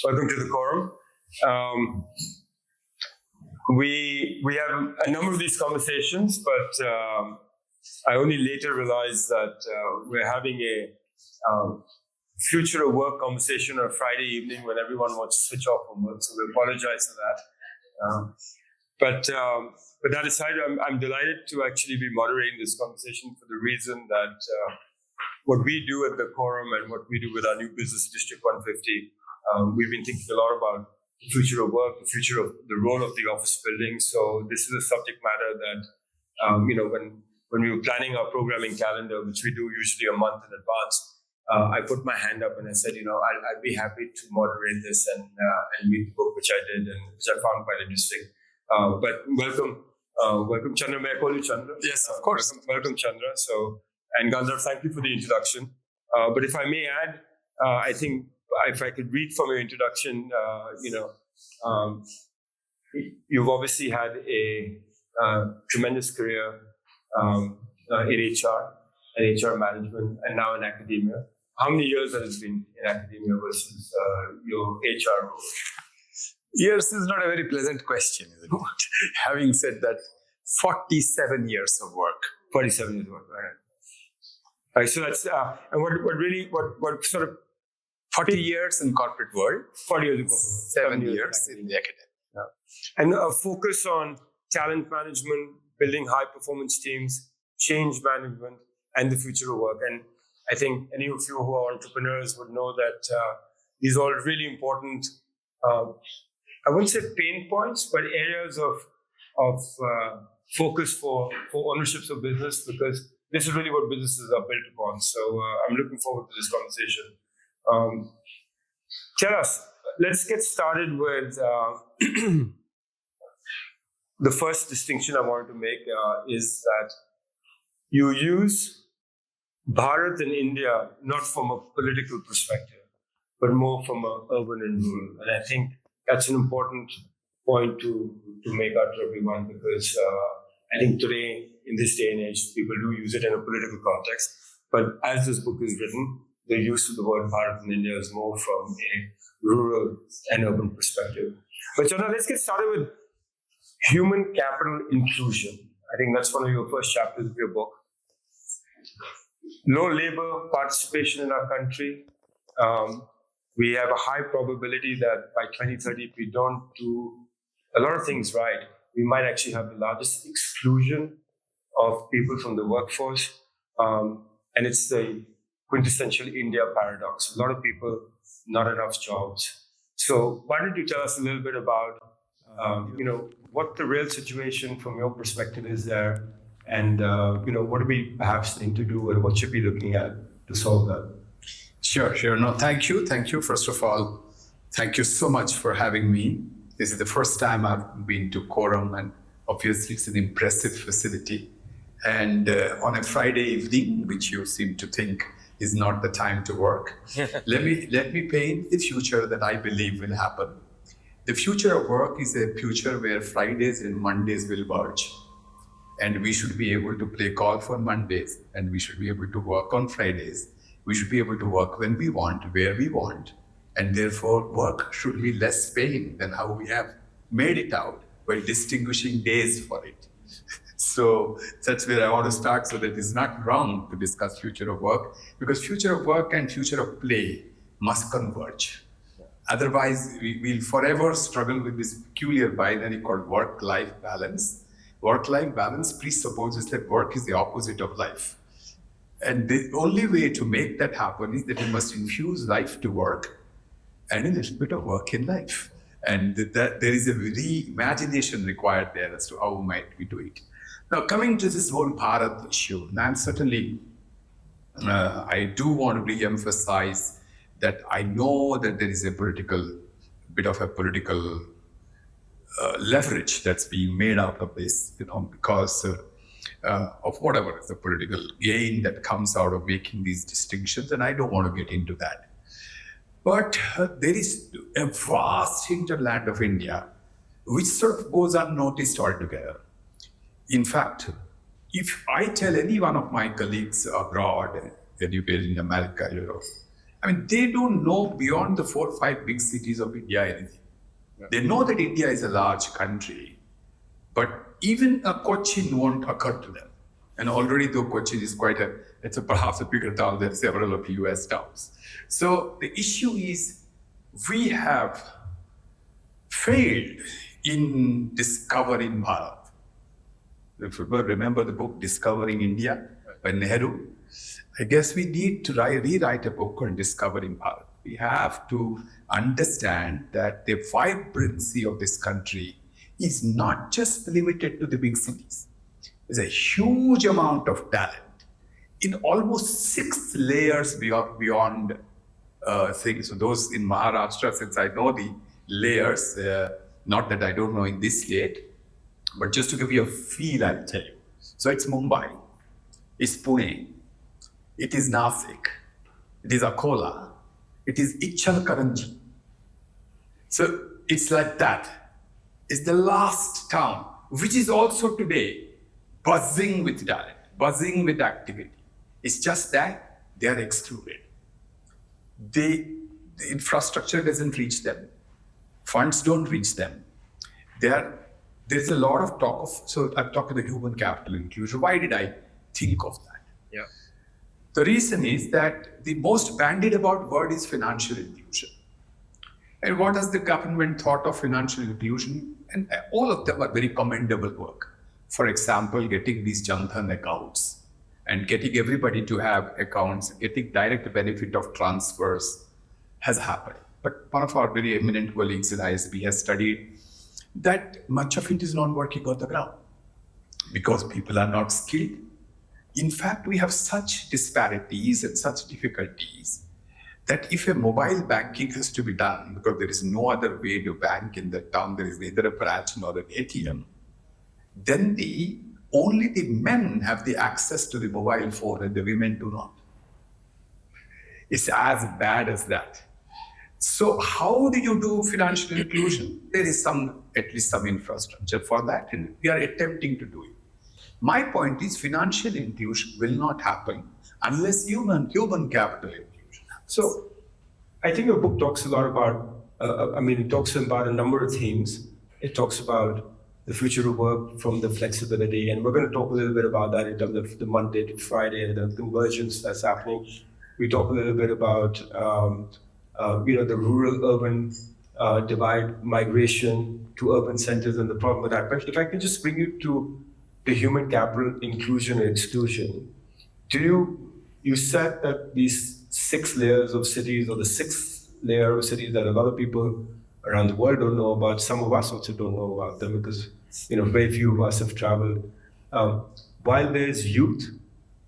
Welcome to the Quorum. We have a number of these conversations, but I only later realized that we're having a future of work conversation on a Friday evening when everyone wants to switch off from work. So we apologize for that. But that aside, I'm delighted to actually be moderating this conversation for the reason that what we do at the Quorum and what we do with our new business, District 150, we've been thinking a lot about the future of work, the future of the role of the office building. So this is a subject matter that, when we were planning our programming calendar, which we do usually a month in advance, I put my hand up and I said, I'd be happy to moderate this and read the book, which I did, and which I found quite interesting. But welcome, Chandra. May I call you Chandra? Yes, of course. Welcome, Chandra. And Gandharv, thank you for the introduction. But if I may add, I think if I could read from your introduction, you've obviously had a tremendous career in HR and HR management, and now in academia. How many years has it been in academia versus your HR role? Years is not a very pleasant question, isn't it? Having said that, 47 years of work. 47 years of work, right. All right, so that's, and what sort of 40 years in corporate world. 40 years in corporate world. 7 years in the academy. Yeah. And a focus on talent management, building high performance teams, change management, and the future of work. And I think any of you who are entrepreneurs would know that these are all really important, I wouldn't say pain points, but areas of focus for ownerships of business, because this is really what businesses are built upon. So I'm looking forward to this conversation. Tell us, let's get started with the first distinction I wanted to make is that you use Bharat and India not from a political perspective, but more from an urban and rural. And I think that's an important point to make out to everyone, because I think today, in this day and age, people do use it in a political context. But as this book is written, the use of the word Bharat in India is more from a rural and urban perspective. But Chandra, let's get started with human capital inclusion. I think that's one of your first chapters of your book. Low labor participation in our country. We have a high probability that by 2030, if we don't do a lot of things right, we might actually have the largest exclusion of people from the workforce. And it's the quintessential India paradox. A lot of people, not enough jobs. So why don't you tell us a little bit about, what the real situation from your perspective is there, and what do we perhaps need to do, and what should we be looking at to solve that? Sure. No, thank you. First of all, thank you so much for having me. This is the first time I've been to Quorum, and obviously it's an impressive facility. And on a Friday evening, which you seem to think is not the time to work, let me paint the future that I believe will happen. The future of work is a future where Fridays and Mondays will merge. And we should be able to play golf on Mondays, and we should be able to work on Fridays. We should be able to work when we want, where we want. And therefore, work should be less pain than how we have made it out by distinguishing days for it. So that's where I want to start, so that it's not wrong to discuss future of work, because future of work and future of play must converge. Otherwise, we'll forever struggle with this peculiar binary called work-life balance. Work-life balance presupposes that work is the opposite of life. And the only way to make that happen is that you must infuse life to work and a little bit of work in life. And that there is a reimagination required there as to how might we do it. Now, coming to this whole Bharat issue, I'm certainly, I do want to re-emphasize that I know that there is a bit of a political leverage that's being made out of this, because of whatever is the political gain that comes out of making these distinctions, and I don't want to get into that. But there is a vast hinterland of India which sort of goes unnoticed altogether. In fact, if I tell any one of my colleagues abroad, educated in America, Europe, I mean, they don't know beyond the 4 or 5 big cities of India anything. Yeah. They know that India is a large country, but even a Cochin won't occur to them. And already though Cochin is it's perhaps a bigger town than several of the US towns. So the issue is we have failed in discovering Bharat. If you remember the book Discovering India by Nehru, I guess we need to rewrite a book on Discovering Bharat. We have to understand that the vibrancy of this country is not just limited to the big cities. There's a huge amount of talent in almost 6 layers beyond things. So those in Maharashtra, since I know the layers, not that I don't know in this state, but just to give you a feel, I'll tell you. So it's Mumbai, it's Pune, it is Nasik, it is Akola, it is Ichalkaranji. So it's like that. It's the last town, which is also today buzzing with talent, buzzing with activity. It's just that they are excluded. The infrastructure doesn't reach them. Funds don't reach them. There's a lot of talk of, so I'm talking the human capital inclusion. Why did I think of that? Yeah. The reason is that the most bandied about word is financial inclusion. And what has the government thought of financial inclusion? And all of them are very commendable work. For example, getting these Jan Dhan accounts and getting everybody to have accounts, getting direct benefit of transfers has happened. But one of our very eminent colleagues in ISB has studied that much of it is not working on the ground because people are not skilled. In fact, we have such disparities and such difficulties that if a mobile banking has to be done, because there is no other way to bank in the town, there is neither a branch nor an ATM, then only the men have the access to the mobile phone and the women do not. It's as bad as that. So how do you do financial inclusion? There is at least some infrastructure for that, and we are attempting to do it. My point is financial inclusion will not happen unless human capital inclusion. So I think your book talks a lot about, it talks about a number of themes. It talks about the future of work from the flexibility, and we're going to talk a little bit about that in terms of the Monday to Friday and the convergence that's happening. We talk a little bit about the rural-urban divide, migration to urban centers, and the problem with that. But if I can just bring you to the human capital inclusion and exclusion, you said that these 6 layers of cities, or the 6th layer of cities that a lot of people around the world don't know about, some of us also don't know about them because very few of us have traveled. While there's youth,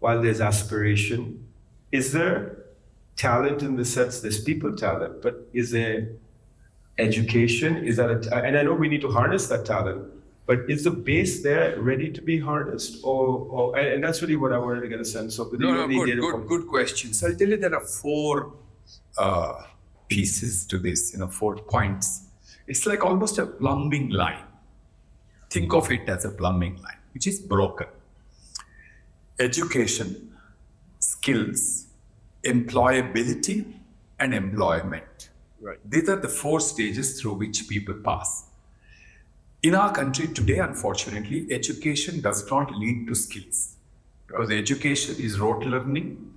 while there's aspiration, is there talent in the sense there's people talent, but is there education? Is that and I know we need to harness that talent, but is the base there ready to be harnessed? And that's really what I wanted to get a sense of. Good question. So I'll tell you there are 4 pieces to this, 4 points. It's like almost a plumbing line. Think of it as a plumbing line, which is broken. Education, skills, employability, and employment. Right. These are the 4 stages through which people pass. In our country today, unfortunately, education does not lead to skills because education is rote learning.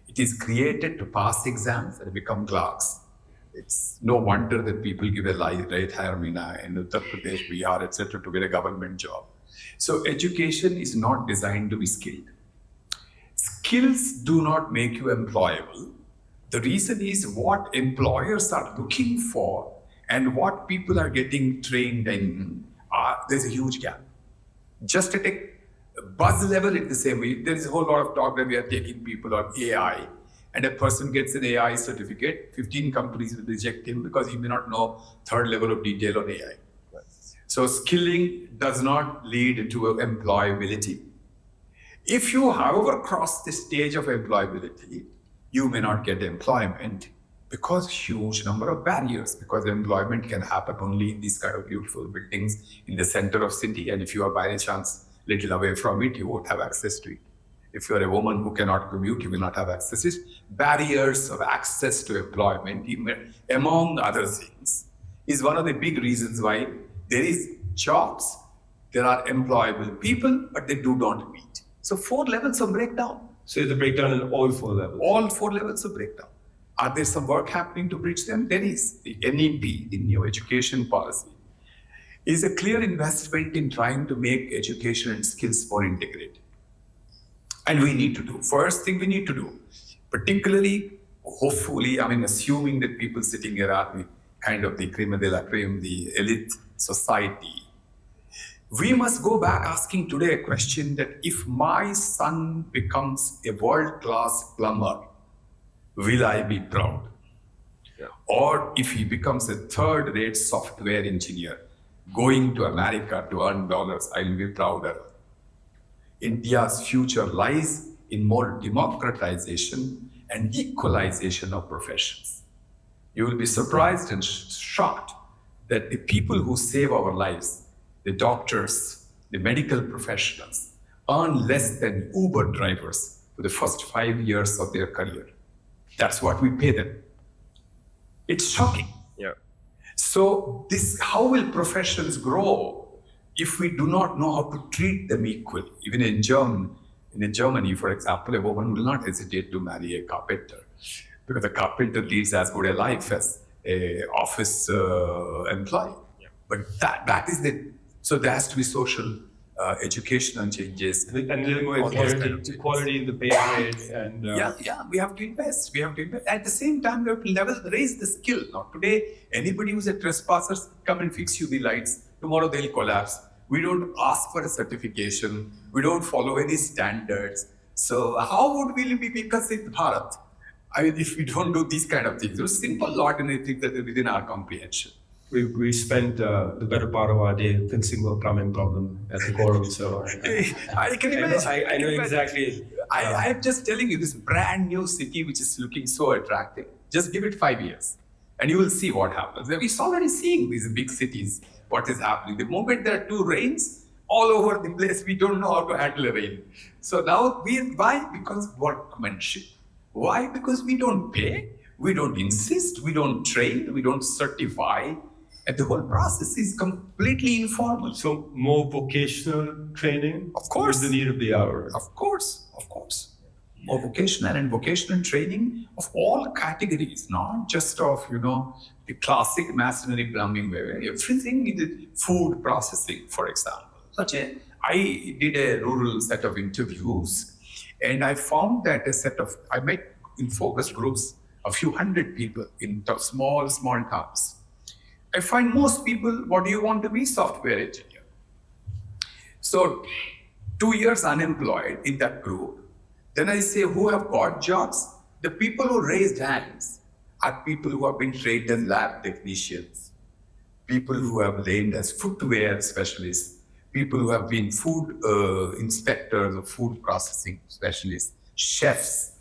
It is created to pass exams and become clerks. It's no wonder that people give a right hire in Uttar Pradesh, Bihar, etc. to get a government job. So education is not designed to be skilled. Skills do not make you employable. The reason is what employers are looking for and what people are getting trained in. There's a huge gap. Just at a buzz level, it's the same way. There is a whole lot of talk that we are taking people on AI, and a person gets an AI certificate, 15 companies will reject him because he may not know 3rd level of detail on AI. Right. So skilling does not lead to employability. If you, however, cross the stage of employability, you may not get employment because huge number of barriers, because employment can happen only in these kind of beautiful buildings in the center of city. And if you are by any chance little away from it, you won't have access to it. If you're a woman who cannot commute, you will not have access. It's barriers of access to employment, among other things, is one of the big reasons why there is jobs. There are employable people, but they do not meet. So 4 levels of breakdown. So it's a breakdown in all 4 levels. All 4 levels of breakdown. Are there some work happening to bridge them? There is. The NEP, the new education policy, is a clear investment in trying to make education and skills more integrated. And we need to do. First thing we need to do, particularly, hopefully, assuming that people sitting here are the kind of the crème de la crème, the elite society, we must go back asking today a question that if my son becomes a world-class plumber, will I be proud? Yeah. Or if he becomes a third-rate software engineer going to America to earn dollars, I will be prouder. India's future lies in more democratization and equalization of professions. You will be surprised and shocked that the people who save our lives, the doctors, the medical professionals, earn less than Uber drivers for the first 5 years of their career. That's what we pay them. It's shocking. Yeah. So how will professions grow if we do not know how to treat them equally? Even in Germany, for example, a woman will not hesitate to marry a carpenter because a carpenter leads as good a life as an office employee. Yeah. But that is so there has to be social educational changes. And a little more equality in the pay grade. And, we have to invest. At the same time, we have to raise the skill. Now, today, anybody who's a trespasser, come and fix you the lights. Tomorrow, they'll collapse. We don't ask for a certification. We don't follow any standards. So how would we be Vikasit Bharat? If we don't do these kind of things, those simple, ordinary things that are within our comprehension. We spent the better part of our day fixing a plumbing problem at the Quorum. So I can imagine. I know exactly. I'm just telling you, this brand new city which is looking so attractive. Just give it 5 years, and you will see what happens. We're already seeing these big cities. What is happening? The moment there are 2 rains all over the place, we don't know how to handle a rain. So now why? Because workmanship. Why? Because we don't pay, we don't insist, we don't train, we don't certify. And the whole process is completely informal. So more vocational training? Of course. Is the need of the hour. Of course. More vocational training of all categories, not just of, the classic masonry plumbing, where everything is food processing, for example. I did a rural set of interviews, and I found that I met in focus groups a few hundred people in small towns. I find most people, what do you want to be? Software engineer. So 2 years unemployed in that group. Then I say, who have got jobs? The people who raised hands are people who have been trained as lab technicians, people who have learned as footwear specialists, people who have been food inspectors or food processing specialists, chefs.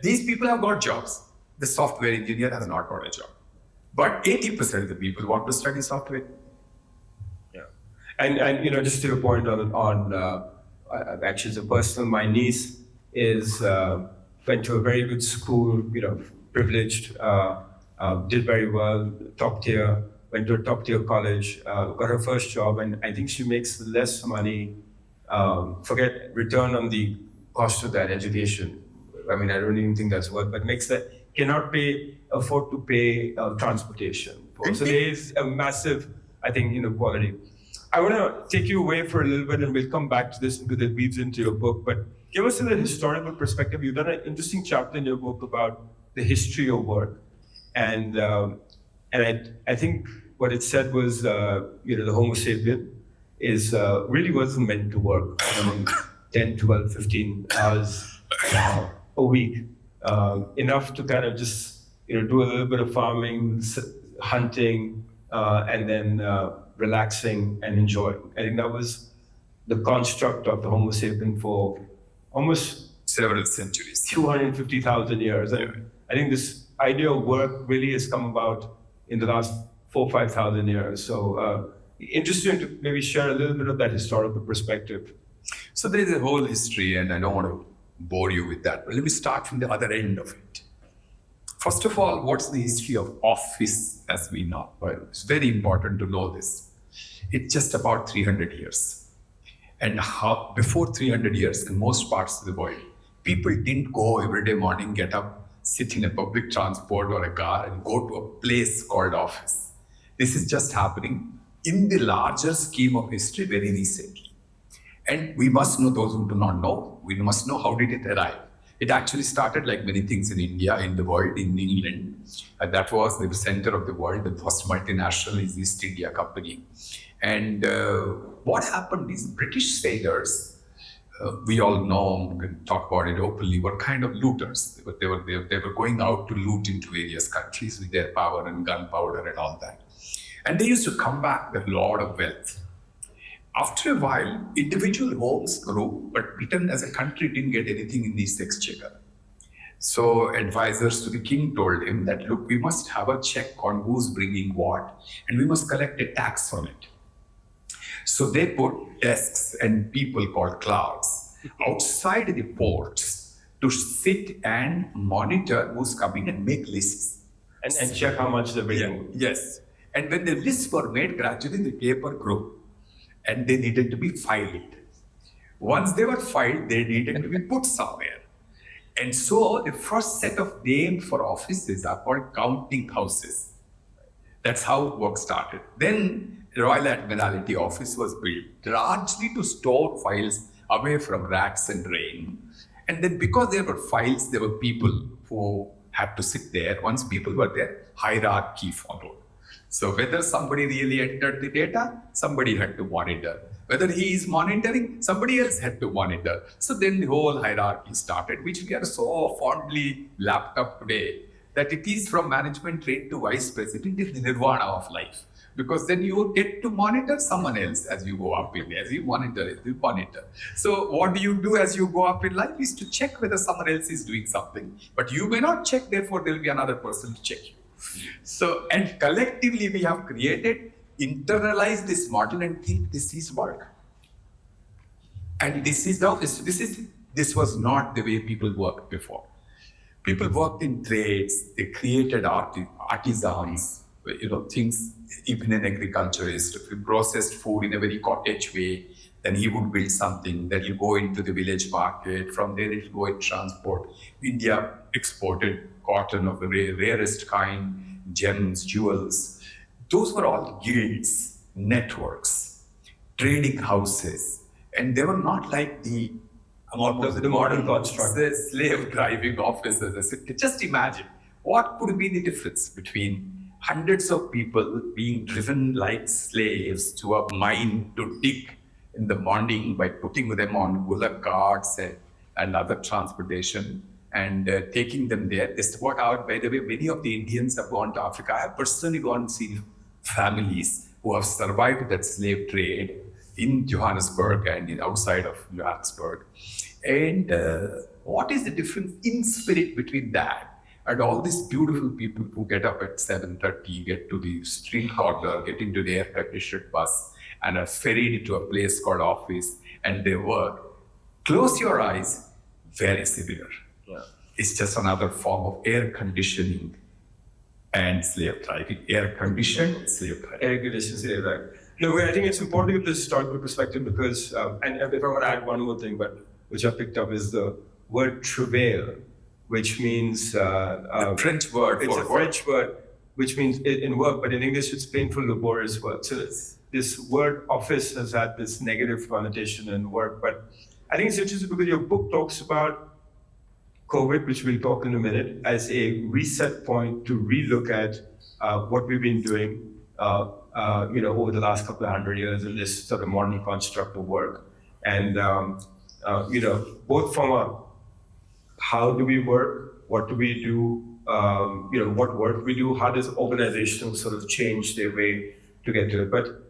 These people have got jobs. The software engineer has not got a job. But 80% of the people want to study software. Yeah. And just to your point on actually as a personal, my niece went to a very good school, privileged, did very well, top tier, went to a top tier college, got her first job, and I think she makes less money, forget return on the cost of that education. I don't even think that's worth, but cannot afford to pay transportation. So there is a massive, I think, inequality. I want to take you away for a little bit, and we'll come back to this because it weaves into your book. But give us a historical perspective. You've done an interesting chapter in your book about the history of work, and I think what it said was, the Homo sapien really wasn't meant to work. 10, 12, 15 hours a week, enough to kind of just do a little bit of farming, hunting, and then relaxing and enjoying. I think that was the construct of the Homo sapien for almost several centuries, 250,000 years. I think this idea of work really has come about in the last 4,000 or 5,000 years. So interesting to maybe share a little bit of that historical perspective. So there is a whole history, and I don't want to bore you with that. But let me start from the other end of it. First of all, what's the history of office as we know? Well, it's very important to know this. It's just about 300 years. And how, before 300 years, in most parts of the world, people didn't go every day morning, get up, sit in a public transport or a car and go to a place called office. This is just happening in the larger scheme of history very recently. And we must know, those who do not know, we must know how did it arrive. It actually started like many things in India, in the world, in England. And that was the center of the world. The first multinational is East India Company. And what happened is British sailors, we all know, we can talk about it openly, were kind of looters. They were going out to loot into various countries with their power and gunpowder and all that. And they used to come back with a lot of wealth. After a while, individual homes grew, but Britain as a country didn't get anything in this exchequer. So advisors to the king told him that, look, we must have a check on who's bringing what, and we must collect a tax on it. So they put desks and people called clerks outside the ports to sit and monitor who's coming and make lists. And check how much they're bringing. Yes. And when the lists were made, gradually the paper grew. And they needed to be filed. Once they were filed, they needed to be put somewhere. And so the first set of names for offices are called counting houses. That's how work started. Then the Royal Admiralty Office was built largely to store files away from rats and rain. And then because there were files, there were people who had to sit there. Once people were there, hierarchy followed. So whether somebody really entered the data, somebody had to monitor. Whether he is monitoring, somebody else had to monitor. So then the whole hierarchy started, which we are so fondly lapped up today, that it is from management trained to vice president is the nirvana of life. Because then you get to monitor someone else as you go up in, as you monitor. So what do you do as you go up in life is to check whether someone else is doing something. But you may not check, therefore there will be another person to check you. So, and collectively we have created, internalized this model and think this is work. And this is the office. This was not the way people worked before. People worked in trades, they created artisans, things, even an agriculturist, if he processed food in a very cottage way, then he would build something, then you go into the village market, from there it will go in transport. India exported cotton of the rarest kind, gems, jewels. Those were all guilds, networks, trading houses. And they were not like the modern construct. The slave driving offices. Just imagine, what could be the difference between hundreds of people being driven like slaves to a mine to dig in the morning by putting them on bullock carts and other transportation and taking them there. This what out, by the way, many of the Indians have gone to Africa. I have personally gone and seen families who have survived that slave trade in Johannesburg and outside of Johannesburg. And what is the difference in spirit between that and all these beautiful people who get up at 7:30, get to the street corner, get into the air-conditioned bus and are ferried to a place called office and they work. Close your eyes, very similar. Yeah. It's just another form of air conditioning and slave driving. Air conditioned, slave driving. Air conditioned, slave driving. No, I think it's important to get this historical perspective because, and if I want to add one more thing, which I picked up is the word travail, which means the French word. It's a French word, which means in work, but in English it's painful, laborious work. So this word office has had this negative connotation in work, but I think it's interesting because your book talks about COVID, which we'll talk in a minute, as a reset point to relook at what we've been doing, over the last couple of 100 years in this sort of modern construct of work, and both from a how do we work, what do we do, what work we do, how does organizations sort of change their way to get to it. But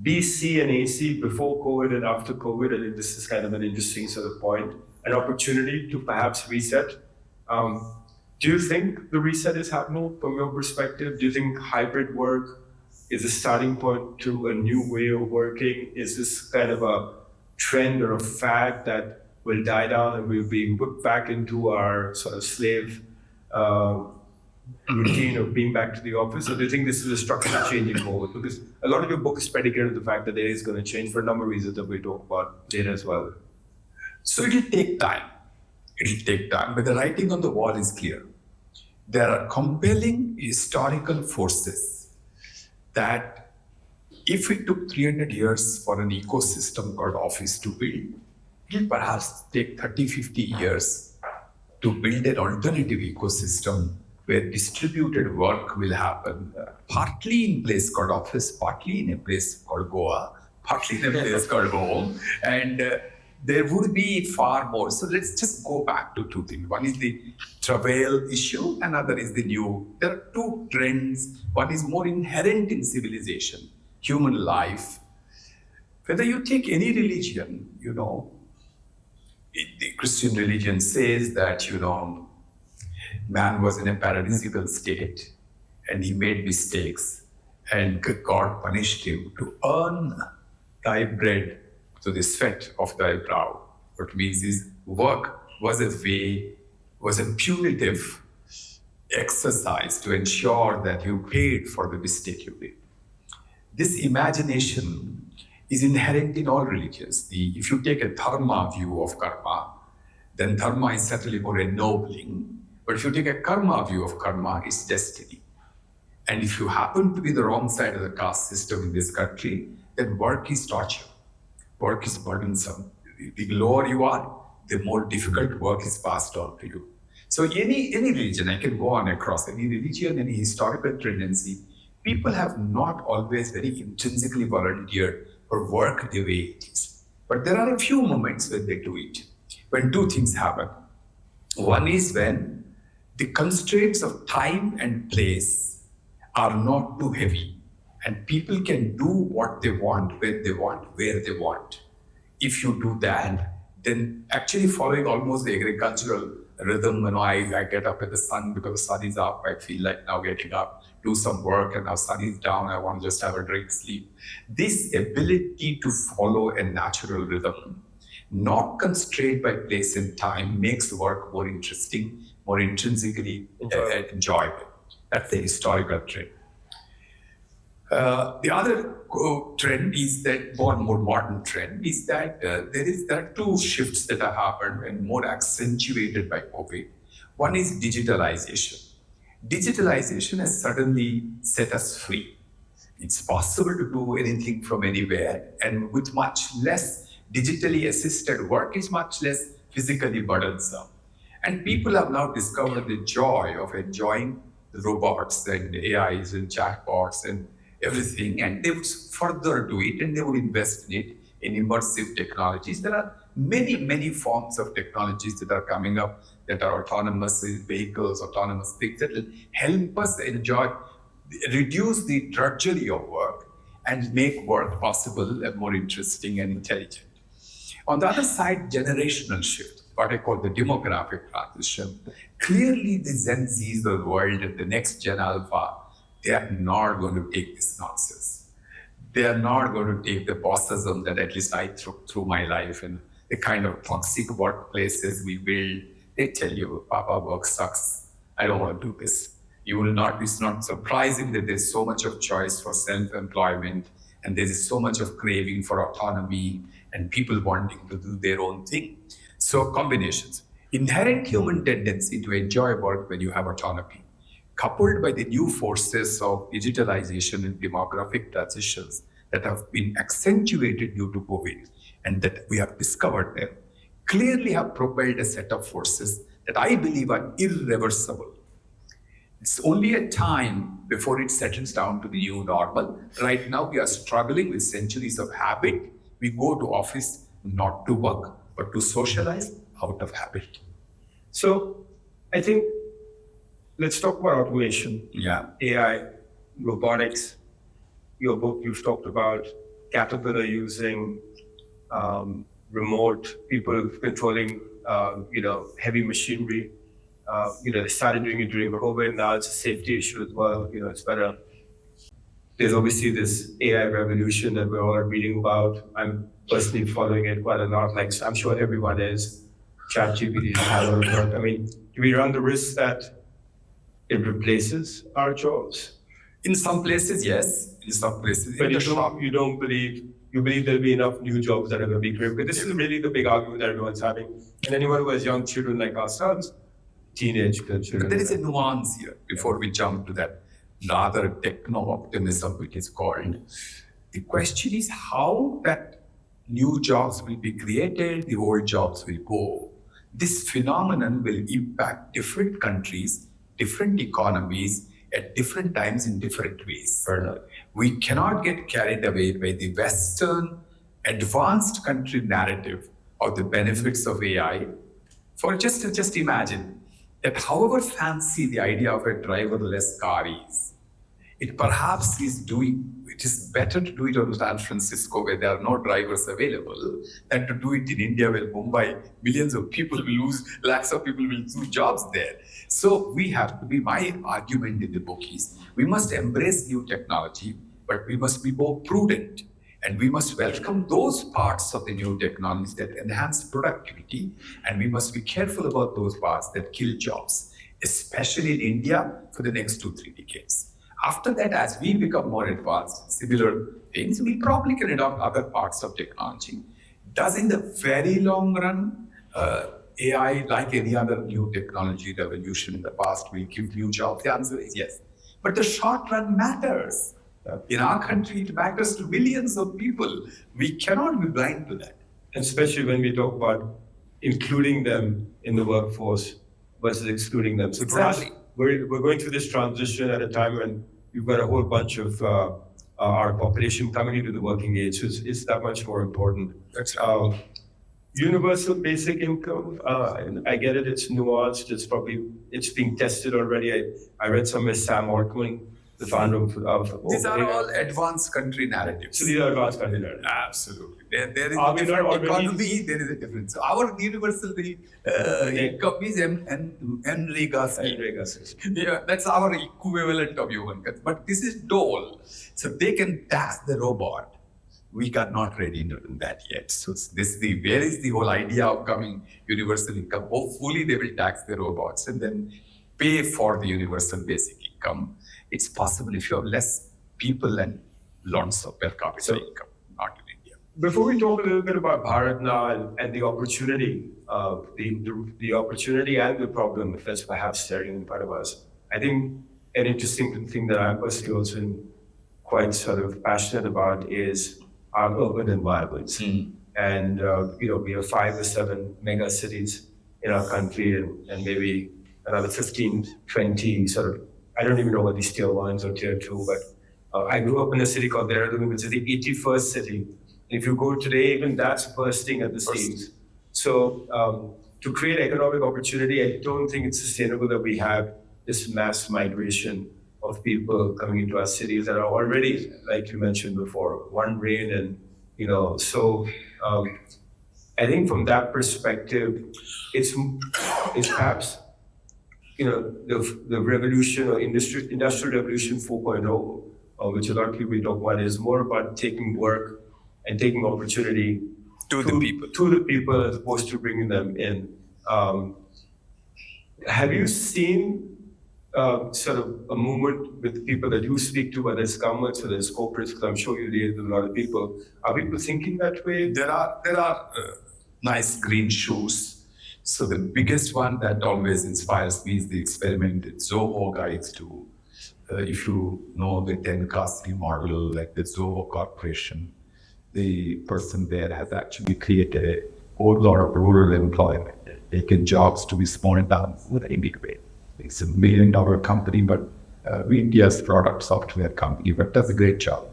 BC and AC, before COVID and after COVID, I think this is kind of an interesting sort of point, an opportunity to perhaps reset. Do you think the reset is happening from your perspective? Do you think hybrid work is a starting point to a new way of working? Is this kind of a trend or a fad that will die down and we'll be put back into our sort of slave routine of being back to the office? Or do you think this is a structural changing forward? Because a lot of your book is predicated on the fact that it is going to change for a number of reasons that we'll talk about later as well. So it will take time. It will take time, but the writing on the wall is clear. There are compelling historical forces that if it took 300 years for an ecosystem called office to build, it will perhaps take 30, 50 years to build an alternative ecosystem where distributed work will happen, partly in a place called office, partly in a place called Goa, partly in a place called home, and there would be far more. So let's just go back to two things. One is the travail issue, another is the new. There are two trends. One is more inherent in civilization, human life. Whether you take any religion, the Christian religion says that, man was in a paradisical state and he made mistakes and God punished him to earn thy bread to the sweat of thy brow. What means is work was a punitive exercise to ensure that you paid for the mistake you made. This imagination is inherent in all religions. If you take a dharma view of karma, then dharma is certainly more ennobling. But if you take a karma view of karma, it's destiny. And if you happen to be the wrong side of the caste system in this country, then work is torture. Work is burdensome. The lower you are, the more difficult work is passed on to you. So any religion, I can go on across any religion, any historical tendency, people have not always very intrinsically volunteered for work the way it is. But there are a few moments when they do it, when two things happen. One is when the constraints of time and place are not too heavy, and people can do what they want, when they want, where they want. If you do that, then actually following almost the agricultural rhythm, I get up at the sun because the sun is up, I feel like now getting up, do some work, and now sun is down, I want to just have a drink, sleep. This ability to follow a natural rhythm, not constrained by place and time, makes work more interesting, more intrinsically enjoyable. That's the historical trend. The other trend is that, more modern trend, is that there are two shifts that have happened and more accentuated by COVID. One is digitalization. Digitalization has suddenly set us free. It's possible to do anything from anywhere, and with much less digitally assisted work is much less physically burdensome. And people have now discovered the joy of enjoying the robots and AIs and chatbots and everything, and they would further do it and they would invest in it in immersive technologies. There are many, many forms of technologies that are coming up that are autonomous vehicles, autonomous things that will help us reduce the drudgery of work and make work possible and more interesting and intelligent. On the other side, generational shift, what I call the demographic transition. Clearly, the Gen Zs of the world and the next Gen Alpha, they are not going to take this nonsense. They are not going to take the bossism that at least I took through my life and the kind of toxic workplaces we build. They tell you, Papa, work sucks. I don't want to do this. You will not, it's not surprising that there's so much of choice for self-employment and there's so much of craving for autonomy and people wanting to do their own thing. So combinations. Inherent human tendency to enjoy work when you have autonomy, coupled by the new forces of digitalization and demographic transitions that have been accentuated due to COVID and that we have discovered them, clearly have propelled a set of forces that I believe are irreversible. It's only a time before it settles down to the new normal. Right now, we are struggling with centuries of habit. We go to office not to work, but to socialize out of habit. So I think let's talk about automation. Yeah. AI, robotics. Your book, you've talked about Caterpillar using remote people controlling, heavy machinery. They started doing it during COVID. Now it's a safety issue as well. It's better. there's obviously this AI revolution that we're all reading about. I'm personally following it quite a lot. Like, I'm sure everyone is. ChatGPT is how it work. I mean, do we run the risk that it replaces our jobs? In some places, yes. In some places, but you don't believe there'll be enough new jobs that are going to be created. But this is really the big argument that everyone's having. And anyone who has young children like ourselves, teenage children. But there is a nuance here before we jump to that rather techno-optimism, which is called. The question is how that new jobs will be created, the old jobs will go. This phenomenon will impact different countries, different economies at different times in different ways. We cannot get carried away by the Western advanced country narrative of the benefits of AI. For just imagine that however fancy the idea of a driverless car is, it perhaps it is better to do it on San Francisco where there are no drivers available than to do it in India where Mumbai, millions of people will lose, lakhs of people will lose jobs there. So we have to be, my argument in the book is, we must embrace new technology, but we must be more prudent. And we must welcome those parts of the new technologies that enhance productivity. And we must be careful about those parts that kill jobs, especially in India for the next 2-3 decades. After that, as we become more advanced, similar things, we probably can adopt other parts of technology. Does in the very long run, AI, like any other new technology revolution in the past, will give new jobs? The answer is yes. But the short run matters. In our country, it matters to millions of people. We cannot be blind to that. And especially when we talk about including them in the workforce versus excluding them. So exactly. We're going through this transition at a time when we've got a whole bunch of our population coming into the working age. So it's that much more important. That's universal basic income. I get it. It's nuanced. It's being tested already. I read some of Sam Altman, the founder of these are all advanced country narratives. So these are advanced country narratives. Absolutely. There is a different economy, there is a difference. So our universal income is Enrigas. Yeah, that's our equivalent of human. But this is dole. So they can tax the robot. We are not ready to do that yet. So where is the whole idea of coming universal income? Hopefully they will tax the robots and then pay for the universal basic income. It's possible if you have less people and lots of per capita income, not in India. Before we talk a little bit about Bharat now and the opportunity, the opportunity and the problem that's perhaps staring in front of us, I think an interesting thing that I'm personally also quite sort of passionate about is our urban environments. And we have 5 or 7 mega cities in our country and maybe another 15, 20 sort of, I don't even know what these tier 1s or tier 2, but I grew up in a city called Dehradun, which is the 81st city. If you go today, even that's bursting at the seams. So to create economic opportunity, I don't think it's sustainable that we have this mass migration of people coming into our cities that are already, like you mentioned before, one brain. And, so I think from that perspective, it's perhaps, the revolution or industrial revolution 4.0, which a lot of people talk about, is more about taking work and taking opportunity to the people as opposed to bringing them in. Have you seen sort of a movement with people that you speak to, whether it's governments, whether it's corporates, because I'm sure you deal with a lot of people. Are people thinking that way? There are nice green shoots. So the biggest one that always inspires me is the experiment that Zoho guides do. If you know the 10 Castle model, like the Zoho Corporation, the person there has actually created a whole lot of rural employment, taken jobs to be small towns in a big way. It's $1 billion company, but India's product software company, but does a great job.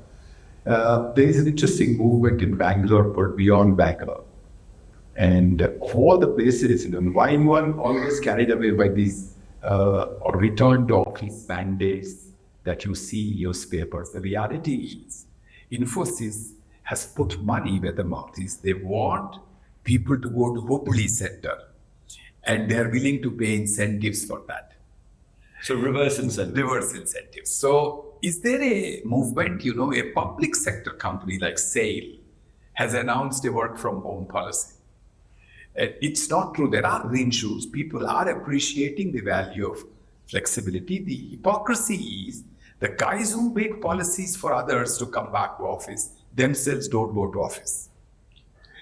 There is an interesting movement in Bangalore called Beyond Bangalore. And all the places, why one always carried away by these or return to office mandates that you see in newspapers. The reality is, Infosys has put money where the mouth is. They want people to go to Hubli Center, and they're willing to pay incentives for that. So reverse incentives. Reverse incentives. So is there a movement, a public sector company like SAIL has announced a work from home policy? It's not true. There are green shoots. People are appreciating the value of flexibility. The hypocrisy is the guys who make policies for others to come back to office themselves don't go to office.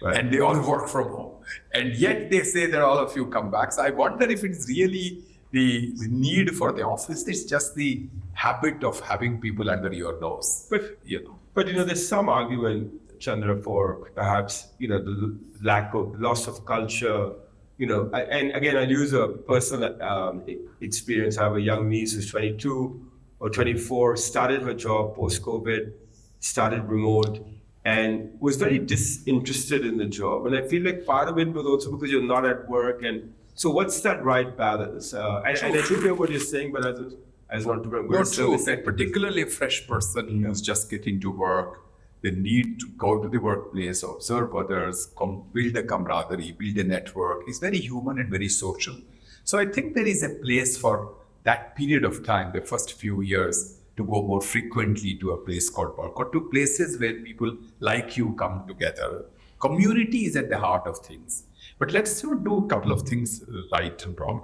Right. And they all work from home. And yet they say that all of you come back. So I wonder if it's really the need for the office. It's just the habit of having people under your nose. But there's some argument, Chandra, for perhaps the lack of loss of culture. And again, I'll use a personal experience. I have a young niece who's 22 or 24, started her job post-COVID, started remote, and was very disinterested in the job. And I feel like part of it was also because you're not at work. And so what's that right balance? And I do hear what you're saying, but I just want to remember. Not true. Particularly a fresh person who's just getting to work, they need to go to the workplace, observe others, build a camaraderie, build a network. It's very human and very social. So I think there is a place for that period of time, the first few years, to go more frequently to a place called work or to places where people like you come together. Community is at the heart of things. But let's do a couple of things right and wrong.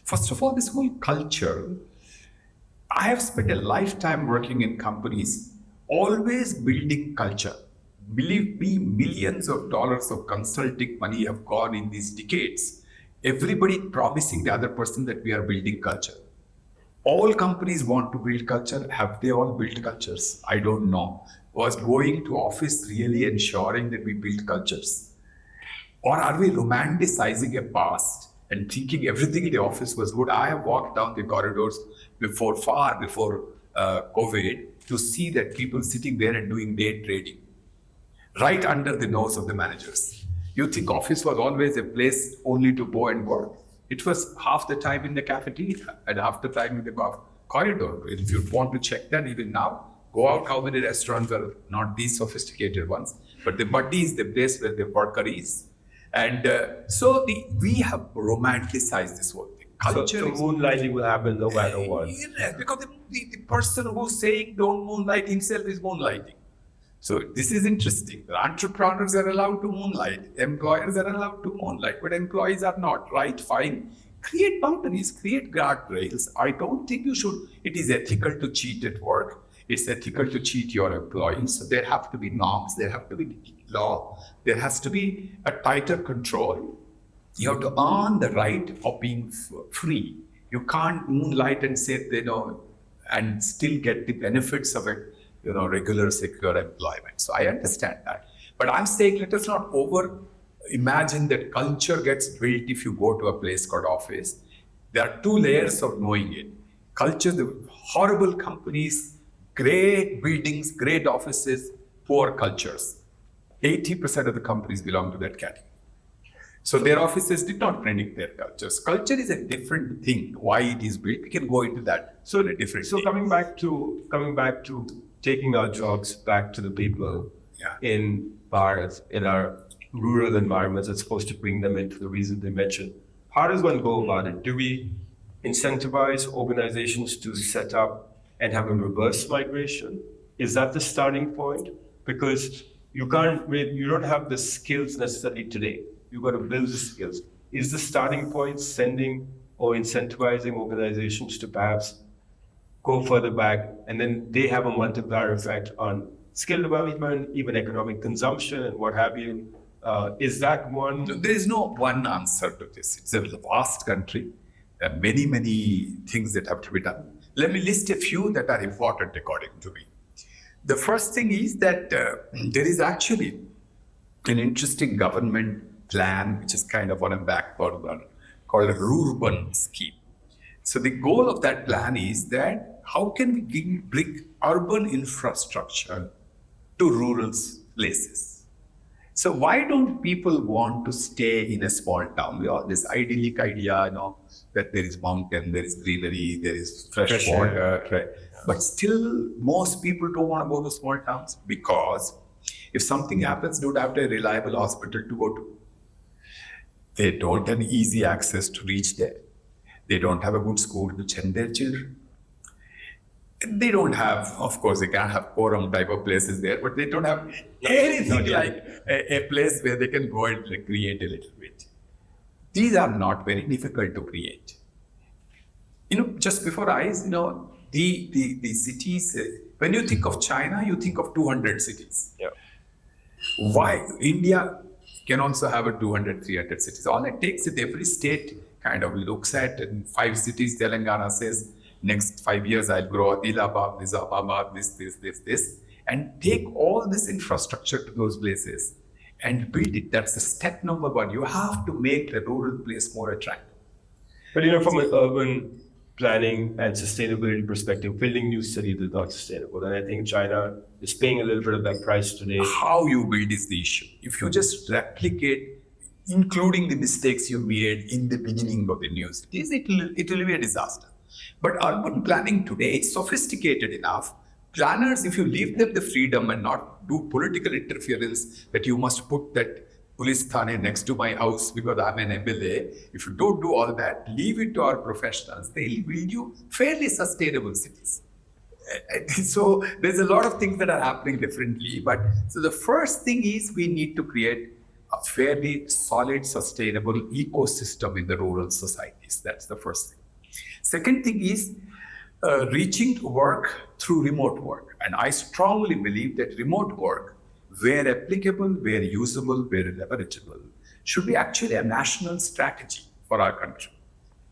First of all, this whole culture. I have spent a lifetime working in companies, always building culture. Believe me, millions of dollars of consulting money have gone in these decades. Everybody promising the other person that we are building culture. All companies want to build culture. Have they all built cultures? I don't know. Was going to office really ensuring that we build cultures? Or are we romanticizing a past and thinking everything in the office was good? I have walked down the corridors far before COVID to see that people sitting there and doing day trading right under the nose of the managers. You think office was always a place only to go and work? It was half the time in the cafeteria and half the time in the corridor. If you want to check that even now, go out how many restaurants are not these sophisticated ones, but the Buddy is the place where the worker is. And so we have romanticized this whole thing. Culture so moonlighting will happen no matter what. Yeah, because the person who's saying don't moonlight himself is moonlighting. So this is interesting. The entrepreneurs are allowed to moonlight. Employers are allowed to moonlight, but employees are not. Right, fine. Create boundaries, create guardrails. I don't think you should. It is ethical to cheat at work. It's ethical to cheat your employees. So there have to be norms. There have to be law. There has to be a tighter control. You have to earn the right of being free. You can't moonlight and say, and still get the benefits of it, regular, secure employment. So I understand that. But I'm saying let us not imagine that culture gets built if you go to a place called office. There are two layers of knowing it. Culture, the horrible companies, great buildings, great offices, poor cultures. 80% of the companies belong to that category. So their offices did not predict their cultures. Culture is a different thing. Why it is built, we can go into that. So coming back to taking our jobs back to the people in bars, in our rural environments, it's supposed to bring them into the reason they mentioned. How does one go about it? Do we incentivize organizations to set up and have a reverse migration? Is that the starting point? Because you don't have the skills necessarily today. You've got to build the skills. Is the starting point sending or incentivizing organizations to perhaps go further back, and then they have a multiplier effect on skill development, even economic consumption and what have you? Is that one? There is no one answer to this. It's a vast country. There are many, many things that have to be done. Let me list a few that are important according to me. The first thing is that there is actually an interesting government plan, which is kind of on a back burner, called a Rurban scheme. So the goal of that plan is that how can we bring urban infrastructure to rural places? So why don't people want to stay in a small town? We have this idyllic idea, that there is mountain, there is greenery, there is fresh water. Right? But still, most people don't want to go to small towns because if something happens, they don't have a reliable hospital to go to. They don't have easy access to reach there. They don't have a good school to send their children. They don't have, of course, they can't have Quorum type of places there, but they don't have anything like a place where they can go and create a little bit. These are not very difficult to create. Just before eyes, the cities, when you think of China, you think of 200 cities. Yeah. Why? India can also have a 200, 300 cities. All it takes is every state kind of looks at, and 5 cities, Telangana says, next 5 years I'll grow Adilabad, Nizamabad, this, and take all this infrastructure to those places and build it. That's the step number 1. You have to make the rural place more attractive. But from an urban planning and sustainability perspective, building new cities is not sustainable. And I think China is paying a little bit of that price today. How you build is the issue. If you just replicate, including the mistakes you made in the beginning of the new cities, it will be a disaster. But urban planning today is sophisticated enough. Planners, if you leave them the freedom and not do political interference, that you must put that police thane next to my house because I'm an MLA. If you don't do all that, leave it to our professionals. They'll build you fairly sustainable cities. So there's a lot of things that are happening differently. But so the first thing is we need to create a fairly solid, sustainable ecosystem in the rural societies. That's the first thing. Second thing is reaching to work through remote work. And I strongly believe that remote work, where applicable, where usable, where leverageable, should be actually a national strategy for our country.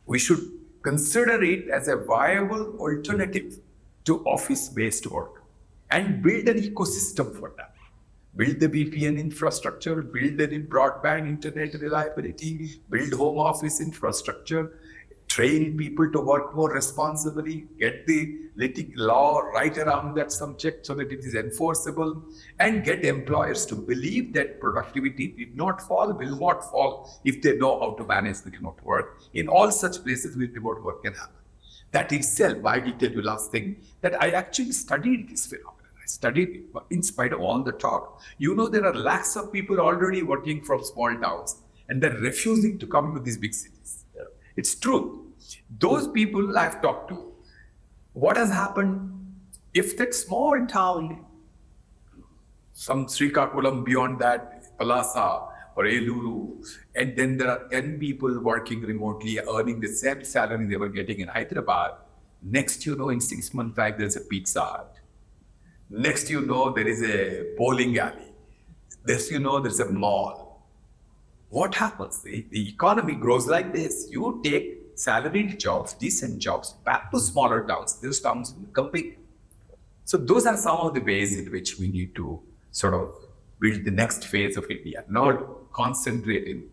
We should consider it as a viable alternative to office-based work and build an ecosystem for that. Build the VPN infrastructure, build the broadband internet reliability, build home office infrastructure, train people to work more responsibly, get the law right around that subject so that it is enforceable, and get employers to believe that productivity will not fall if they know how to manage the remote work. In all such places where remote work can happen. That itself, I will tell you last thing, that I actually studied this phenomenon. I studied it, but in spite of all the talk. There are lakhs of people already working from small towns, and they're refusing to come to these big cities. Yeah. It's true. Those people I've talked to, what has happened if that small town, some Srikakulam beyond that, Palasa or Eluru, and then there are 10 people working remotely, earning the same salary they were getting in Hyderabad. Next, in 6 months' time, there's a Pizza Hut. Next, there is a bowling alley. Next, there's a mall. What happens? The economy grows like this. You take salaried jobs, decent jobs, back to smaller towns. Those towns will compete. So those are some of the ways in which we need to sort of build the next phase of India, not concentrate in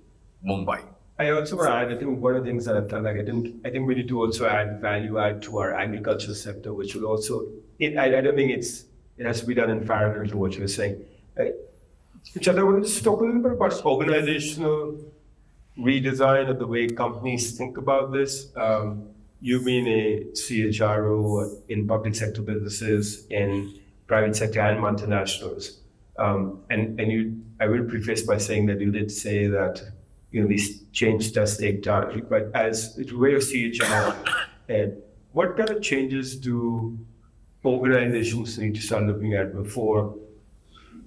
Mumbai. I also want to add, I think one of the things that I felt like I think we need to also add value add to our agriculture sector, which will also, I don't think it has to be done in parallel to what you were saying. Chandra, I want to just talk a little bit about organizational redesign of the way companies think about this. You've been a CHRO in public sector businesses, in private sector and multinationals. I will preface by saying that you did say that this change does take time, but as a way of CHRO, what kind of changes do organizations need to start looking at before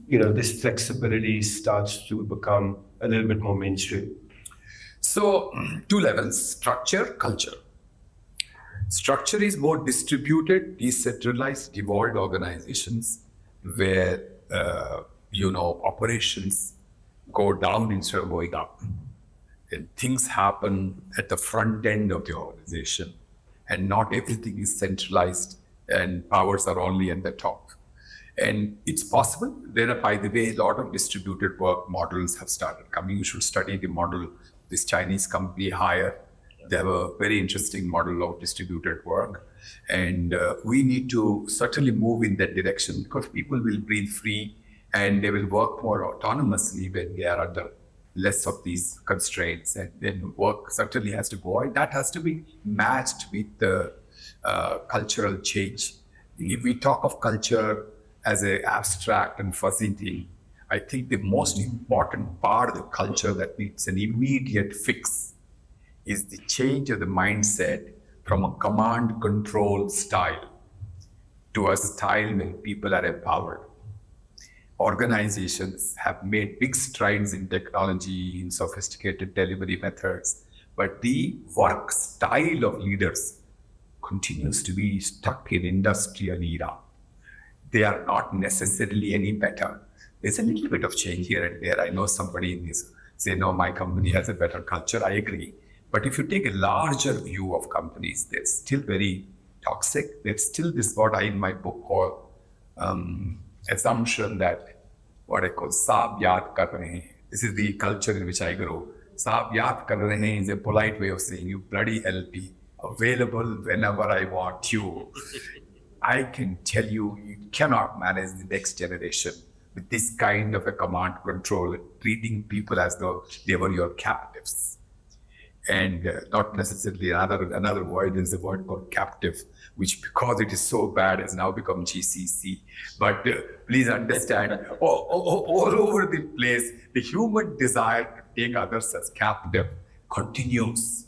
this flexibility starts to become a little bit more mainstream? So, 2 levels, structure, culture. Structure is more distributed, decentralized, devolved organizations where, operations go down instead of going up. And things happen at the front end of the organization and not everything is centralized and powers are only at the top. And it's possible. There are, by the way, a lot of distributed work models have started coming. You should study the model this Chinese company Hire. They have a very interesting model of distributed work. And we need to certainly move in that direction because people will breathe free and they will work more autonomously when they are under less of these constraints. And then work certainly has to go. And that has to be matched with the cultural change. If we talk of culture as an abstract and fuzzy thing, I think the most important part of the culture that needs an immediate fix is the change of the mindset from a command control style to a style where people are empowered. Organizations have made big strides in technology, in sophisticated delivery methods, but the work style of leaders continues to be stuck in industrial era. They are not necessarily any better. There's a little bit of change here and there. I know somebody in this say, no, my company has a better culture. I agree. But if you take a larger view of companies, they're still very toxic. There's still this, what I in my book call assumption that what I call saab yaad kar rahe hain. This is the culture in which I grew. Saab yaad kar rahe hain is a polite way of saying you bloody LP, available whenever I want you. I can tell you, you cannot manage the next generation with this kind of a command control, treating people as though they were your captives. And not necessarily another word is the word called captive, which because it is so bad has now become GCC. But please understand, all over the place, the human desire to take others as captive continues.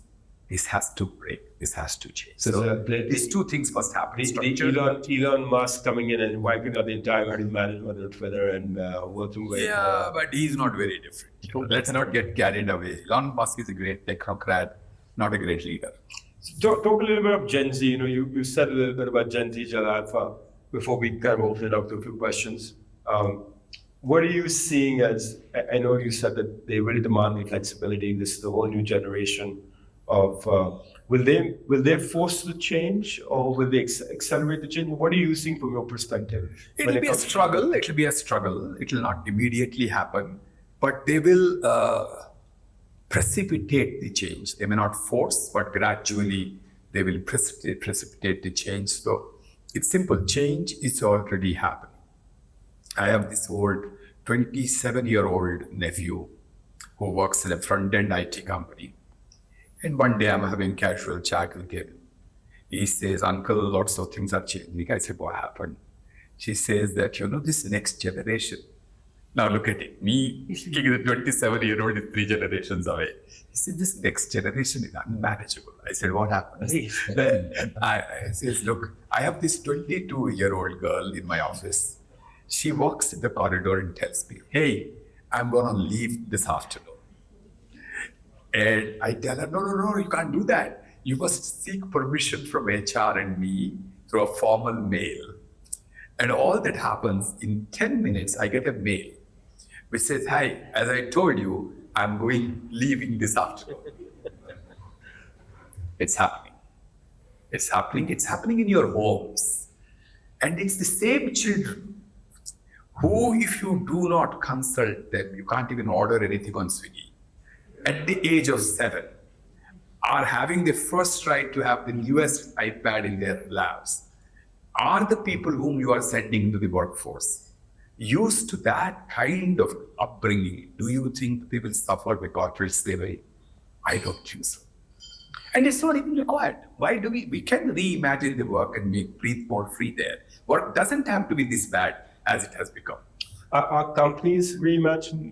This has to break. This has to change. So these two things must happen. Elon Musk coming in and wiping out the entire management of Twitter and working with. Yeah, but he's not very different. Let's not get carried away. Elon Musk is a great technocrat, not a great leader. So talk a little bit about Gen Z. You said a little bit about Gen Z, Gen Alpha, before we kind of open it up to a few questions. What are you seeing as? I know you said that they really demand the flexibility. This is a whole new generation of. Will they force the change, or will they accelerate the change? What are you seeing from your perspective? It'll be a struggle. It'll be a struggle. It'll not immediately happen, but they will precipitate the change. They may not force, but gradually they will precipitate the change. So it's simple. Change is already happening. I have this old 27-year-old nephew who works in a front-end IT company. And one day I'm having casual chat with him. He says, Uncle, lots of things are changing. I said, what happened? She says that, this next generation. Now look at it. Me, thinking the 27-year-old is 3 generations away. He said, this next generation is unmanageable. I said, what happened? Then I says, look, I have this 22-year-old girl in my office. She walks in the corridor and tells me, hey, I'm going to leave this afternoon. And I tell her, no, you can't do that. You must seek permission from HR and me through a formal mail. And all that happens in 10 minutes, I get a mail which says, hi, as I told you, I'm leaving this afternoon. It's happening. It's happening. It's happening in your homes. And it's the same children who, if you do not consult them, you can't even order anything on Swiggy. At the age of 7, are having the first right to have the newest iPad in their labs, are the people whom you are sending into the workforce used to that kind of upbringing? Do you think they will suffer with corporate slavery? I don't think so. And it's not even required. Why do we can reimagine the work and breathe more free there. Work doesn't have to be this bad as it has become. Are companies reimagining?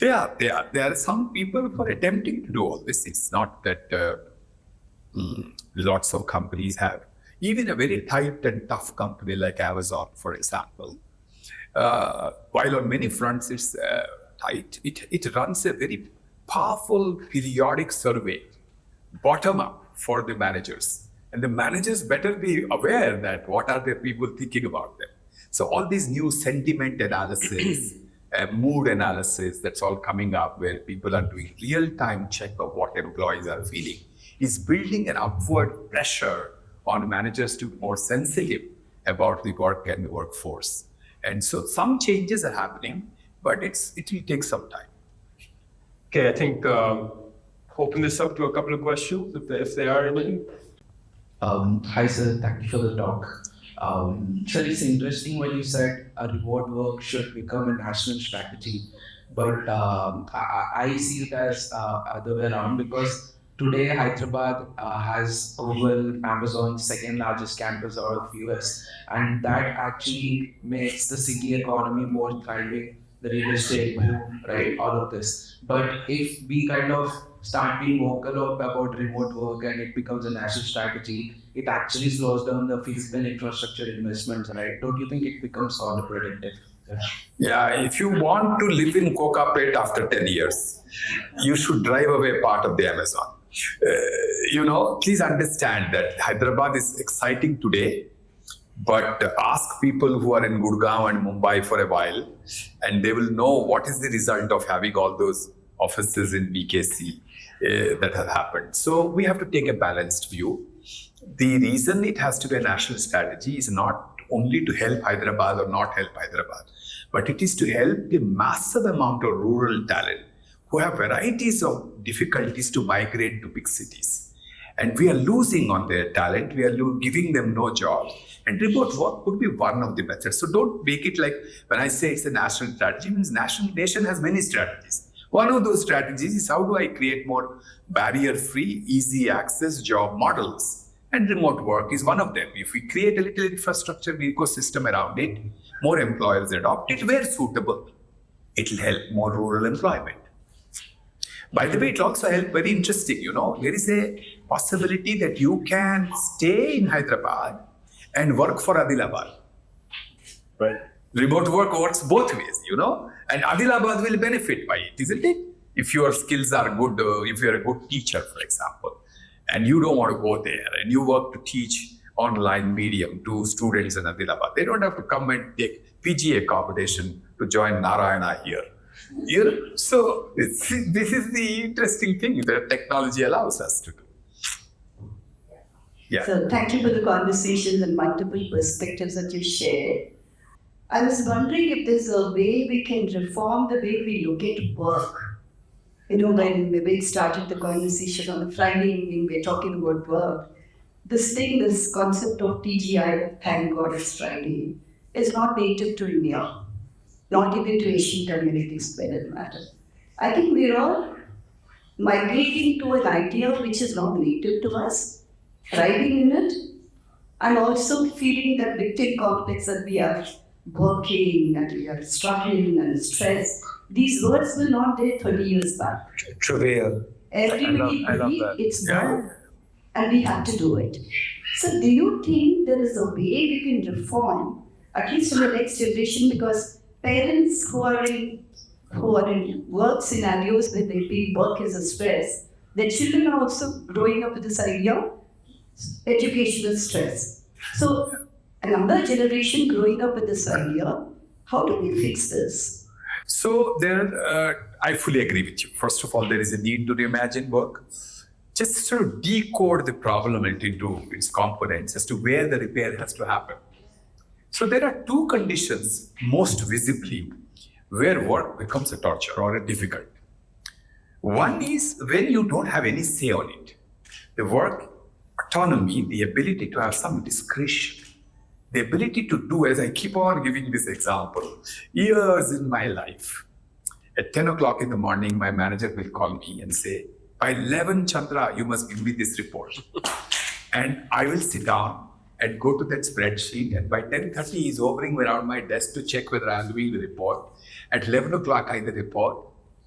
There are some people who are attempting to do all this. It's not that lots of companies have. Even a very tight and tough company like Amazon, for example, while on many fronts it's tight, it runs a very powerful periodic survey, bottom up, for the managers. And the managers better be aware that what are the people thinking about them. So all these new sentiment analysis, mood analysis that's all coming up, where people are doing real-time check of what employees are feeling, is building an upward pressure on managers to be more sensitive about the work and the workforce. And so some changes are happening, but it will take some time. Okay, I think open this up to a couple of questions, if there are any. Hi sir, thank you for the talk. Sir, it's interesting when you said a reward work should become a national strategy, but I see it as other way around, because today Hyderabad has Google, Amazon's second largest campus out of US, and that actually makes the city economy more thriving, the real estate boom, right, all of this. But if we kind of start being vocal about remote work and it becomes a national strategy, it actually slows down the physical infrastructure investments, right? Don't you think it becomes counterproductive? Yeah, if you want to live in Kokapet after 10 years, you should drive away part of the Amazon. Please understand that Hyderabad is exciting today, but ask people who are in Gurgaon and Mumbai for a while, and they will know what is the result of having all those offices in BKC that have happened. So we have to take a balanced view. The reason it has to be a national strategy is not only to help Hyderabad or not help Hyderabad, but it is to help the massive amount of rural talent who have varieties of difficulties to migrate to big cities. And we are losing on their talent. We are giving them no jobs. And remote work could be one of the methods. So don't make it like, when I say it's a national strategy, it means nation has many strategies. One of those strategies is how do I create more barrier-free, easy access job models? And remote work is one of them. If we create a little infrastructure ecosystem around it, more employers adopt it where suitable. It will help more rural employment. By the way, it also helps, very interesting, there is a possibility that you can stay in Hyderabad and work for Adilabad. Right. Remote work works both ways, and Adilabad will benefit by it, isn't it? If your skills are good, if you're a good teacher, for example, and you don't want to go there and you work to teach online medium to students in Adilabad, they don't have to come and take PG accommodation to join Narayana here. So this is the interesting thing that technology allows us to do. Yeah. So thank you for the conversation and multiple perspectives that you shared. I was wondering if there's a way we can reform the way we look at work. When Vivek started the conversation on a Friday evening, we're talking about work. This concept of TGI, thank God it's Friday, is not native to India, not even to Asian communities for that matter. I think we're all migrating to an idea which is not native to us, thriving in it, and also feeling that victim complex that we are working and we are struggling and stressed. These words were not there 30 years back. Travail. Everybody I love believed that. it's Yeah. wrong, and we had to do it. So do you think there is a way we can reform, at least in the next generation, because parents who are in work scenarios where they feel work is a stress, their children are also growing up with this idea, educational stress. So another generation growing up with this idea, how do we fix this? So I fully agree with you. First of all, there is a need to reimagine work. Just sort of decode the problem into its components as to where the repair has to happen. So there are two conditions most visibly where work becomes a torture or a difficult. One is when you don't have any say on it. The work autonomy, the ability to have some discretion, the ability to do, as I keep on giving this example, years in my life, at 10 o'clock in the morning, my manager will call me and say, by 11, Chandra, you must give me this report. And I will sit down and go to that spreadsheet. And by 10:30, he's hovering around my desk to check whether I'm doing the report. At 11 o'clock, I do the report.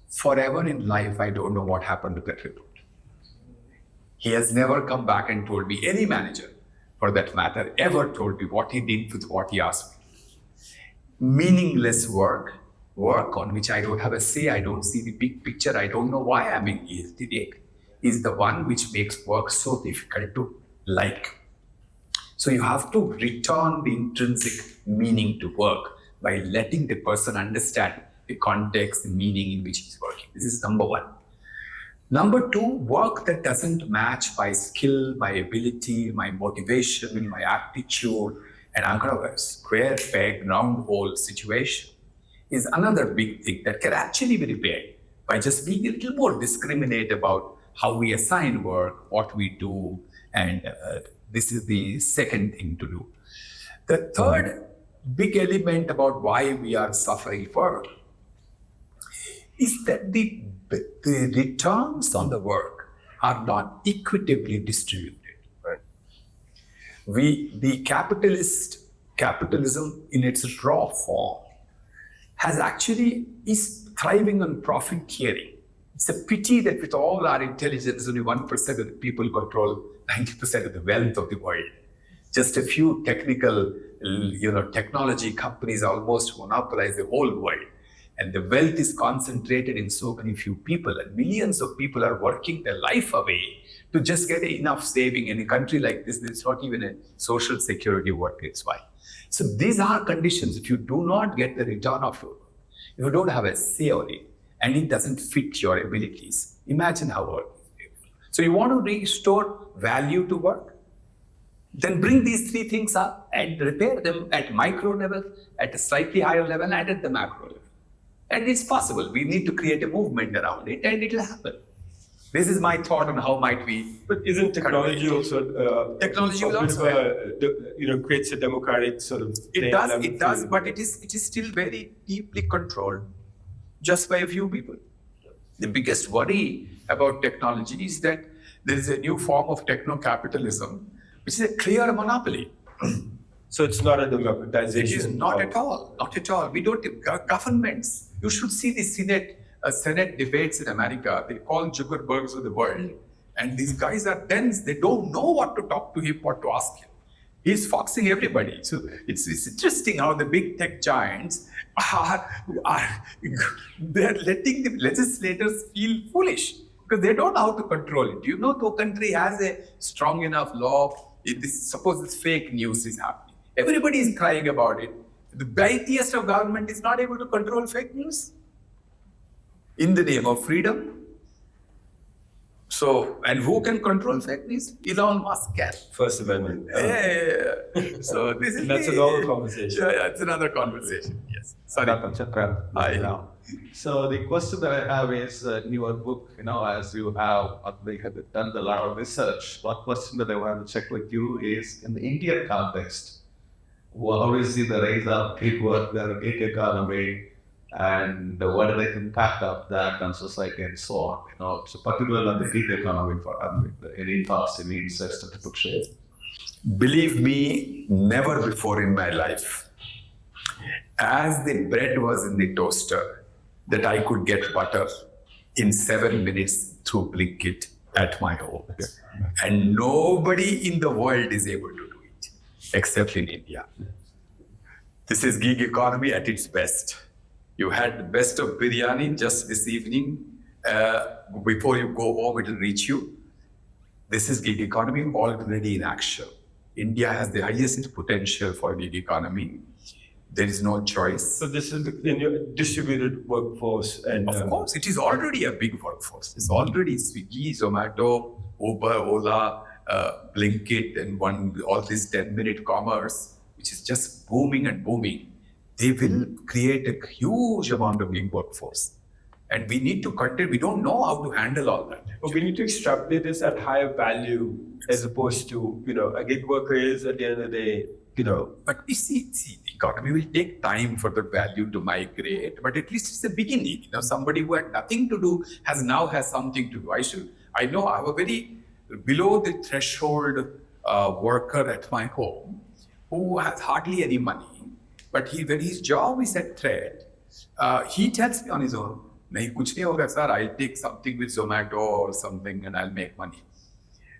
Forever in life, I don't know what happened to that report. He has never come back and told me, any manager, for that matter, ever told me what he did with what he asked me. Meaningless work on which I don't have a say, I don't see the big picture, I don't know why I'm engaged in it, is the one which makes work so difficult to like. So you have to return the intrinsic meaning to work by letting the person understand the context, the meaning in which he's working. This is number one. Number two, work that doesn't match my skill, my ability, my motivation, my aptitude, and I'm kind of a square peg, round hole situation is another big thing that can actually be repaired by just being a little more discriminate about how we assign work, what we do, and this is the second thing to do. The third big element about why we are suffering work is that the returns on the work are not equitably distributed. Right? The capitalism in its raw form is thriving on profit sharing. It's a pity that with all our intelligence, only 1% of the people control 90% of the wealth of the world. Just a few technology companies almost monopolize the whole world. And the wealth is concentrated in so many few people, and millions of people are working their life away to just get enough saving. In a country like this, there's not even a social security work its while. So these are conditions. If you do not get the return of your work, if you don't have a say on it, and it doesn't fit your abilities, imagine how work is beautiful. So you want to restore value to work? Then bring these three things up and repair them at micro level, at a slightly higher level, and at the macro level. And it's possible. We need to create a movement around it, and it'll happen. This is my thought on how might we. But isn't technology also technology will also creates a democratic sort of? It does, but it is still very deeply controlled, just by a few people. The biggest worry about technology is that there is a new form of techno-capitalism, which is a clear monopoly. So it's not a democratization. It is not at all. Not at all. We don't governments. You should see the Senate debates in America. They call Zuckerbergs of the world, and these guys are tense. They don't know what to talk to him, what to ask him. He's foxing everybody. So it's interesting how the big tech giants they're letting the legislators feel foolish because they don't know how to control it. You know, no country has a strong enough law. Suppose this fake news is happening. Everybody is crying about it. The mightiest of government is not able to control fake news in the name of freedom. So, and who can control fake news? Elon Musk can. First Amendment. Yeah. So this is that's another conversation. Yeah, it's another conversation. Yes. Sorry. Hi. So the question that I have is, in your book, as you have done a lot of research, one question that I want to check with you is, in the Indian context, how is the rise of gig work, the gig economy, and what is the impact of that on society and so on? So particularly on the gig economy, any thoughts, any insights that you could share? Believe me, never before in my life, as the bread was in the toaster, that I could get butter in 7 minutes through Blinkit at my home. Okay. And nobody in the world is able to do it, except in India. This is gig economy at its best. You had the best of biryani just this evening. Before you go home, it will reach you. This is gig economy already in action. India has the highest potential for gig economy. There is no choice. So this is in your distributed workforce, and of course, it is already a big workforce. It's already Swiggy, Zomato, Uber, Ola, Blinkit, and all this 10-minute commerce, which is just booming and booming. They will create a huge amount of gig workforce. And we need to cut it. We don't know how to handle all that. But we need to extrapolate this at higher value as opposed to, a gig worker is at the end of the day, But we see, the economy will take time for the value to migrate, but at least it's a beginning. Somebody who had nothing to do now has something to do. I know I have a very below the threshold worker at my home who has hardly any money, but when his job is at threat, he tells me on his own, nahi kuch nahi hoga sir, I'll take something with Zomato or something and I'll make money.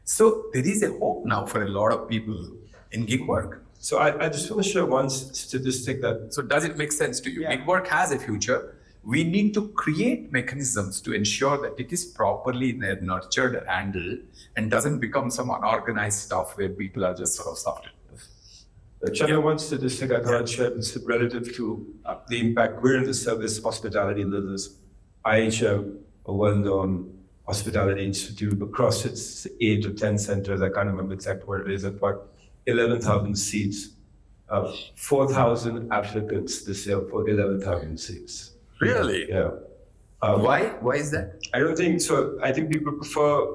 So there is a hope now for a lot of people in gig work. So I just want to share one statistic that. So does it make sense to you? Yeah. Gig work has a future. We need to create mechanisms to ensure that it is properly nurtured and handled and doesn't become some unorganized stuff where people are just sort of softened. Chandra, one statistic I thought I'd share is relative to the impact. We're in the service hospitality business. IHM, a well-known hospitality institute, across its 8 or 10 centers, I can't remember exactly where it is, about 11,000 seats. 4,000 applicants this year for 11,000 seats. Really? Yeah. Why? Why is that? I don't think so. I think people prefer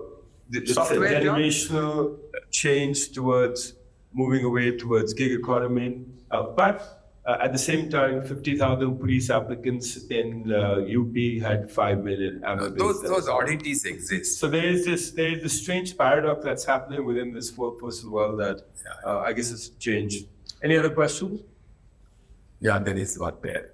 the Software job? generational change towards moving away towards gig economy. But at the same time, 50,000 police applicants in UP had 5 million applicants. Those oddities exist. So there's this strange paradox that's happening within this workforce world that I guess it's changed. Any other questions? Yeah, there is one there.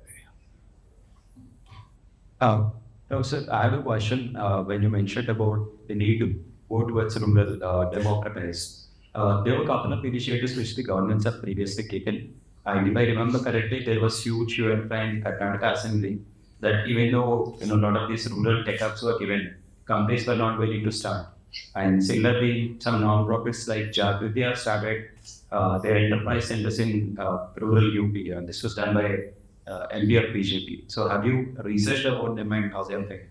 No, sir, I have a question. When you mentioned about the need to go towards rural democracies, there were a couple of initiatives which the governments have previously taken. And if I remember correctly, there was huge UNFI and Karnataka Assembly that even though a lot of these rural tech hubs were given, companies were not willing to start. And similarly, some non-profits like Jagriti have started their enterprise centers in rural UP. And this was done by MD of BJP. So have you researched about them and how's everything?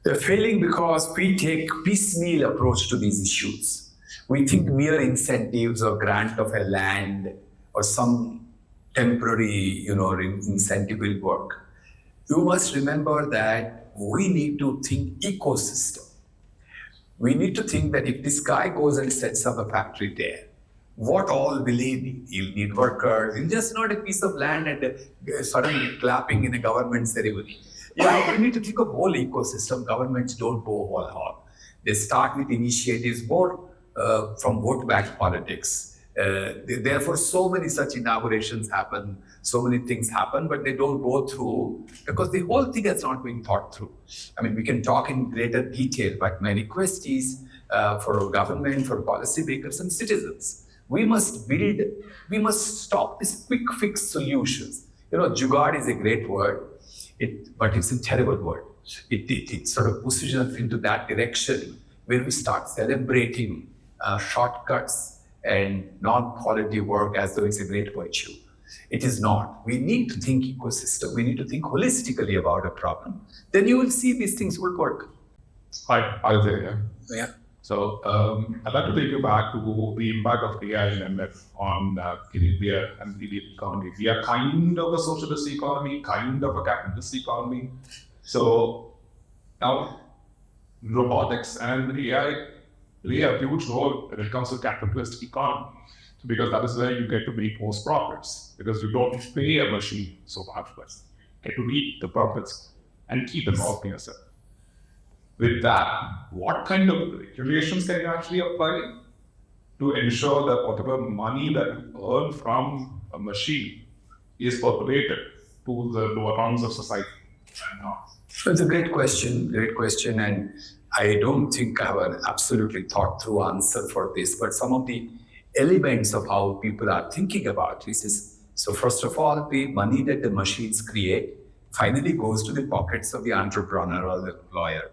They're failing because we take piecemeal approach to these issues. We think mere incentives or grant of a land or some temporary, incentive will work. You must remember that we need to think ecosystem. We need to think that if this guy goes and sets up a factory there, what all will he need? He'll need workers. It's just not a piece of land and suddenly clapping in a government ceremony. We need to think of whole ecosystem. Governments don't go whole hog. They start with initiatives more from vote bank politics. Therefore, so many such inaugurations happen, so many things happen, but they don't go through because the whole thing has not been thought through. I mean, we can talk in greater detail, but my request is for government, for policymakers and citizens. We must stop these quick fix solutions. Jugaad is a great word, but it's a terrible word. It sort of pushes us into that direction where we start celebrating shortcuts and non-quality work as though it's a great virtue. It is not. We need to think ecosystem. We need to think holistically about a problem. Then you will see these things will work. Hi, there. Yeah. So I'd like to take you back to the impact of AI and ML on India and the Indian economy. We are kind of a socialist economy, kind of a capitalist economy. So now robotics and AI play a huge role when it comes to capitalist economy, because that is where you get to make most profits, because you don't pay a machine so much, but get to reap the profits and keep them all for yourself. With that, what kind of regulations can you actually apply to ensure that whatever money that you earn from a machine is populated to the lower rungs of society? So it's a great question, and I don't think I have an absolutely thought through answer for this, but some of the elements of how people are thinking about this is, so first of all, the money that the machines create finally goes to the pockets of the entrepreneur or the employer.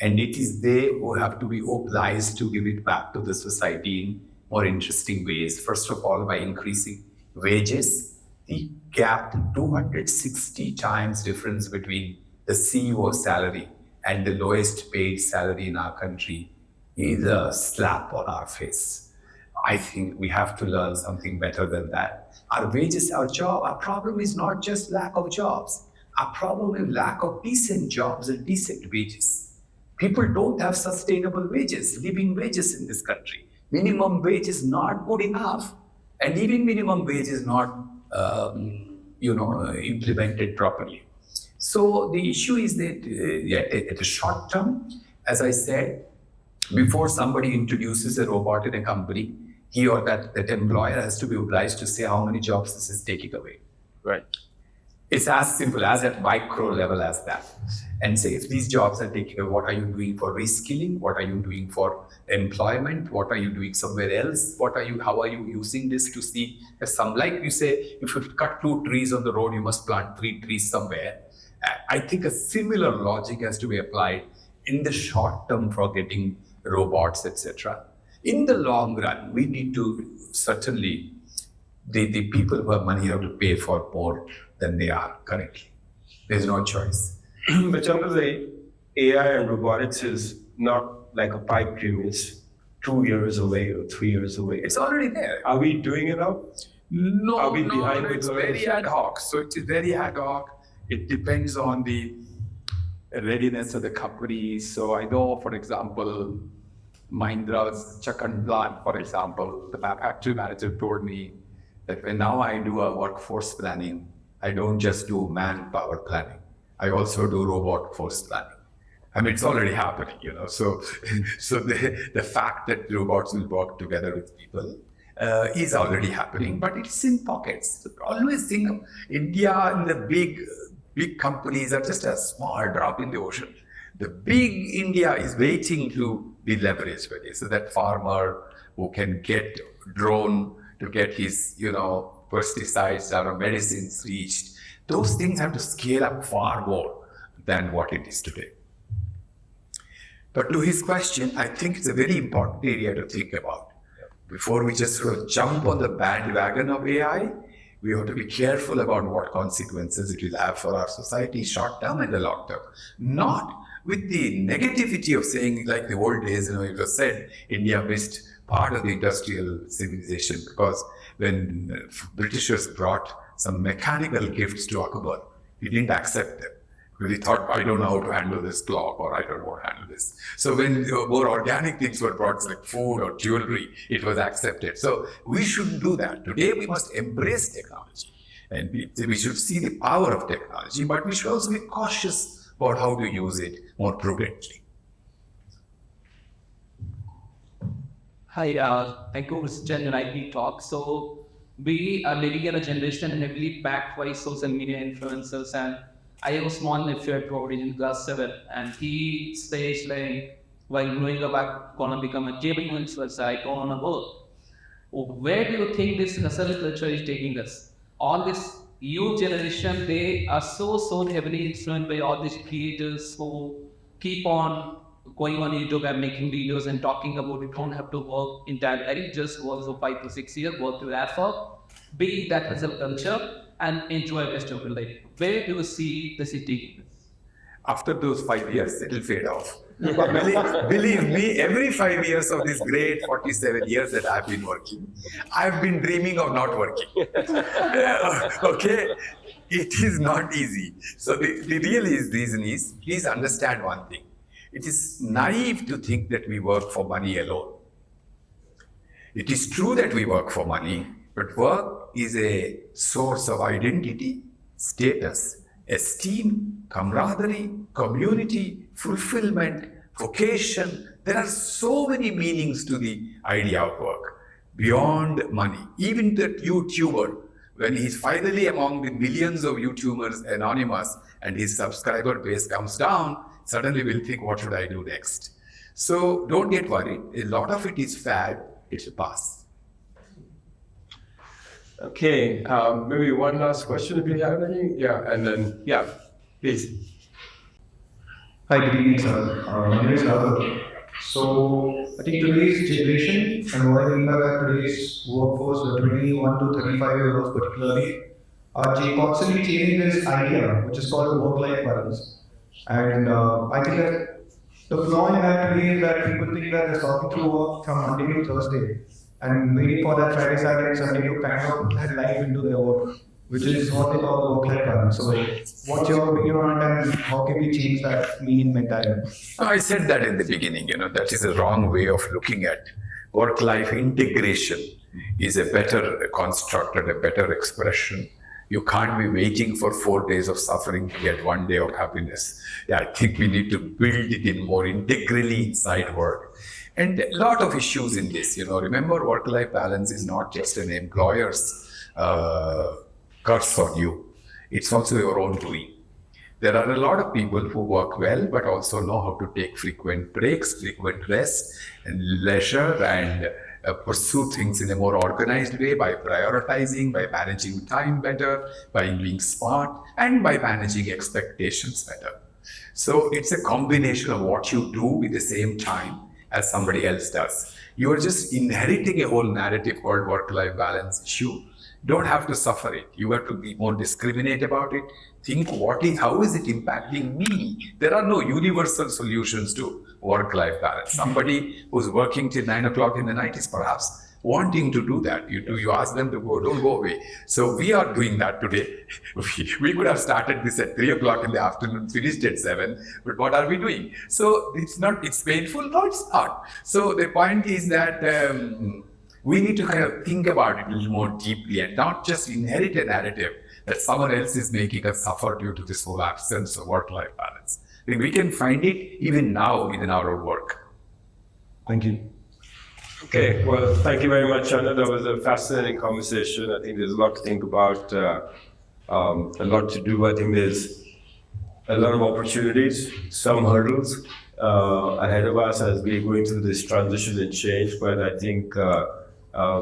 And it is they who have to be obliged to give it back to the society in more interesting ways. First of all, by increasing wages. The gap, 260 times difference between the CEO salary and the lowest paid salary in our country is a slap on our face. I think we have to learn something better than that. Our wages, our job, our problem is not just lack of jobs. Our problem is lack of decent jobs and decent wages. People don't have sustainable wages, living wages in this country. Minimum wage is not good enough. And even minimum wage is not, implemented properly. So the issue is that at the short term, as I said, before somebody introduces a robot in a company, he or that employer has to be obliged to say how many jobs this is taking away. Right. It's as simple as at micro level as that. And say, if these jobs are taken away, what are you doing for reskilling? What are you doing for employment? What are you doing somewhere else? How are you using this to see some, like you say, if you cut 2 trees on the road, you must plant 3 trees somewhere. I think a similar logic has to be applied in the short term for getting robots, etc. In the long run, we need to certainly, the people who have money have to pay for more than they are currently. There's no choice. But Chandrasekar, AI and robotics is not like a pipe dream. It's 2 years away or 3 years away. It's already there. Are we doing it now? No, Are we behind with it's the very ad hoc. So it is very ad hoc. It depends on the readiness of the company. So I know, for example, Mahindra's Chakan plant, for example, the factory manager told me that when now I do a workforce planning, I don't just do manpower planning. I also do robot force planning. I mean, it's already happening, So the fact that robots will work together with people is already happening, but it's in pockets. Always think of India in the big Big companies are just a small drop in the ocean. The big India is waiting to be leveraged by this. So that farmer who can get drone to get his, pesticides or medicines reached, those things have to scale up far more than what it is today. But to his question, I think it's a very important area to think about. Before we just sort of jump on the bandwagon of AI, we have to be careful about what consequences it will have for our society, short term and the long term. Not with the negativity of saying, like the old days, it was said India missed part of the industrial civilization because when Britishers brought some mechanical gifts to Akbar, he didn't accept them. He thought, I don't know how to handle this clock, or I don't know how to handle this. So when more organic things were brought, like food or jewelry, it was accepted. So we shouldn't do that. Today we must embrace technology. And we should see the power of technology, but we should also be cautious about how to use it more prudently. Hi, thank you for such an enlightening talk. So we are living in a generation heavily backed by social media influencers, and I have a small nephew at Providence in class 7, and he says like, while growing up, I'm gonna become a gaming influencer, I don't wanna work. Where do you think this hustle culture is taking us? All this youth generation, they are so heavily influenced by all these creators who keep on going on YouTube and making videos and talking about you don't have to work entirely, just work for 5 to 6 years, work to effort, be that hustle culture and enjoy the rest of your life. Where do you see the city? After those 5 years, it will fade off. But believe me, every 5 years of this great 47 years that I've been working, I've been dreaming of not working. Okay? It is not easy. So the real reason is, please understand one thing. It is naive to think that we work for money alone. It is true that we work for money, but work is a source of identity, status, esteem, camaraderie, community, fulfillment, vocation. There are so many meanings to the idea of work beyond money. Even that YouTuber, when he's finally among the millions of YouTubers anonymous and his subscriber base comes down, suddenly we'll think, what should I do next? So don't get worried. A lot of it is fad. It will pass. Okay, maybe one last question if you have any. Yeah, and then, please. Hi, good evening, sir. My name is Rahul. So, I think today's generation, and what I mean by that, today's workforce, the 21 to 35-year-olds particularly, are constantly chasing this idea, which is called work-life balance. And I think that the flaw in that today is that people think that they're starting to work from Monday to Thursday and waiting for that Friday, Saturday, and Sunday to kind of put that life into their work, which is what they call work-life balance. So, what's your opinion on it, and how can we change that mean mentality? I said that in the beginning, that is a wrong way of looking at work-life integration is a better construct and a better expression. You can't be waiting for 4 days of suffering to get 1 day of happiness. I think we need to build it in more integrally inside work. And a lot of issues in this, remember work-life balance is not just an employer's curse on you. It's also your own doing. There are a lot of people who work well, but also know how to take frequent breaks, frequent rest, and leisure, and pursue things in a more organized way by prioritizing, by managing time better, by being smart, and by managing expectations better. So it's a combination of what you do with the same time as somebody else does. You are just inheriting a whole narrative called work-life balance issue. Don't have to suffer it. You have to be more discriminate about it. Think how is it impacting me? There are no universal solutions to work-life balance. Somebody who's working till 9 o'clock in the night is perhaps wanting to do that. You ask them to go, don't go away. So we are doing that today. We could have started this at 3 o'clock in the afternoon, finished at 7, but what are we doing? So it's painful? No, it's not. So the point is that we need to kind of think about it a little more deeply and not just inherit a narrative that someone else is making us suffer due to this whole absence of work-life balance. I think we can find it even now within our own work. Thank you. Okay, well, thank you very much, Chandra. That was a fascinating conversation. I think there's a lot to think about, a lot to do. I think there's a lot of opportunities, some hurdles ahead of us as we're going through this transition and change. But I think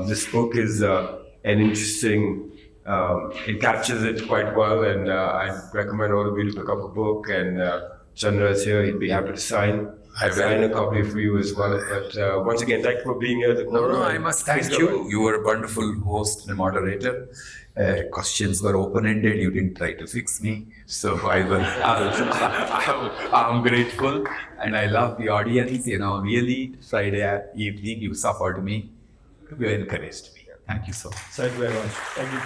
this book is an interesting. It captures it quite well, and I recommend all of you to pick up a book. And Chandra is here; he'd be happy to sign. I'll sign a copy for you as well. But once again, thank you for being here. No, I must thank you. You were a wonderful host and moderator. Questions were open-ended. You didn't try to fix me, so I'm grateful, and I love the audience. Really, Friday evening, you suffered me. You encouraged me. Thank you so much. Thank you very much. Thank you.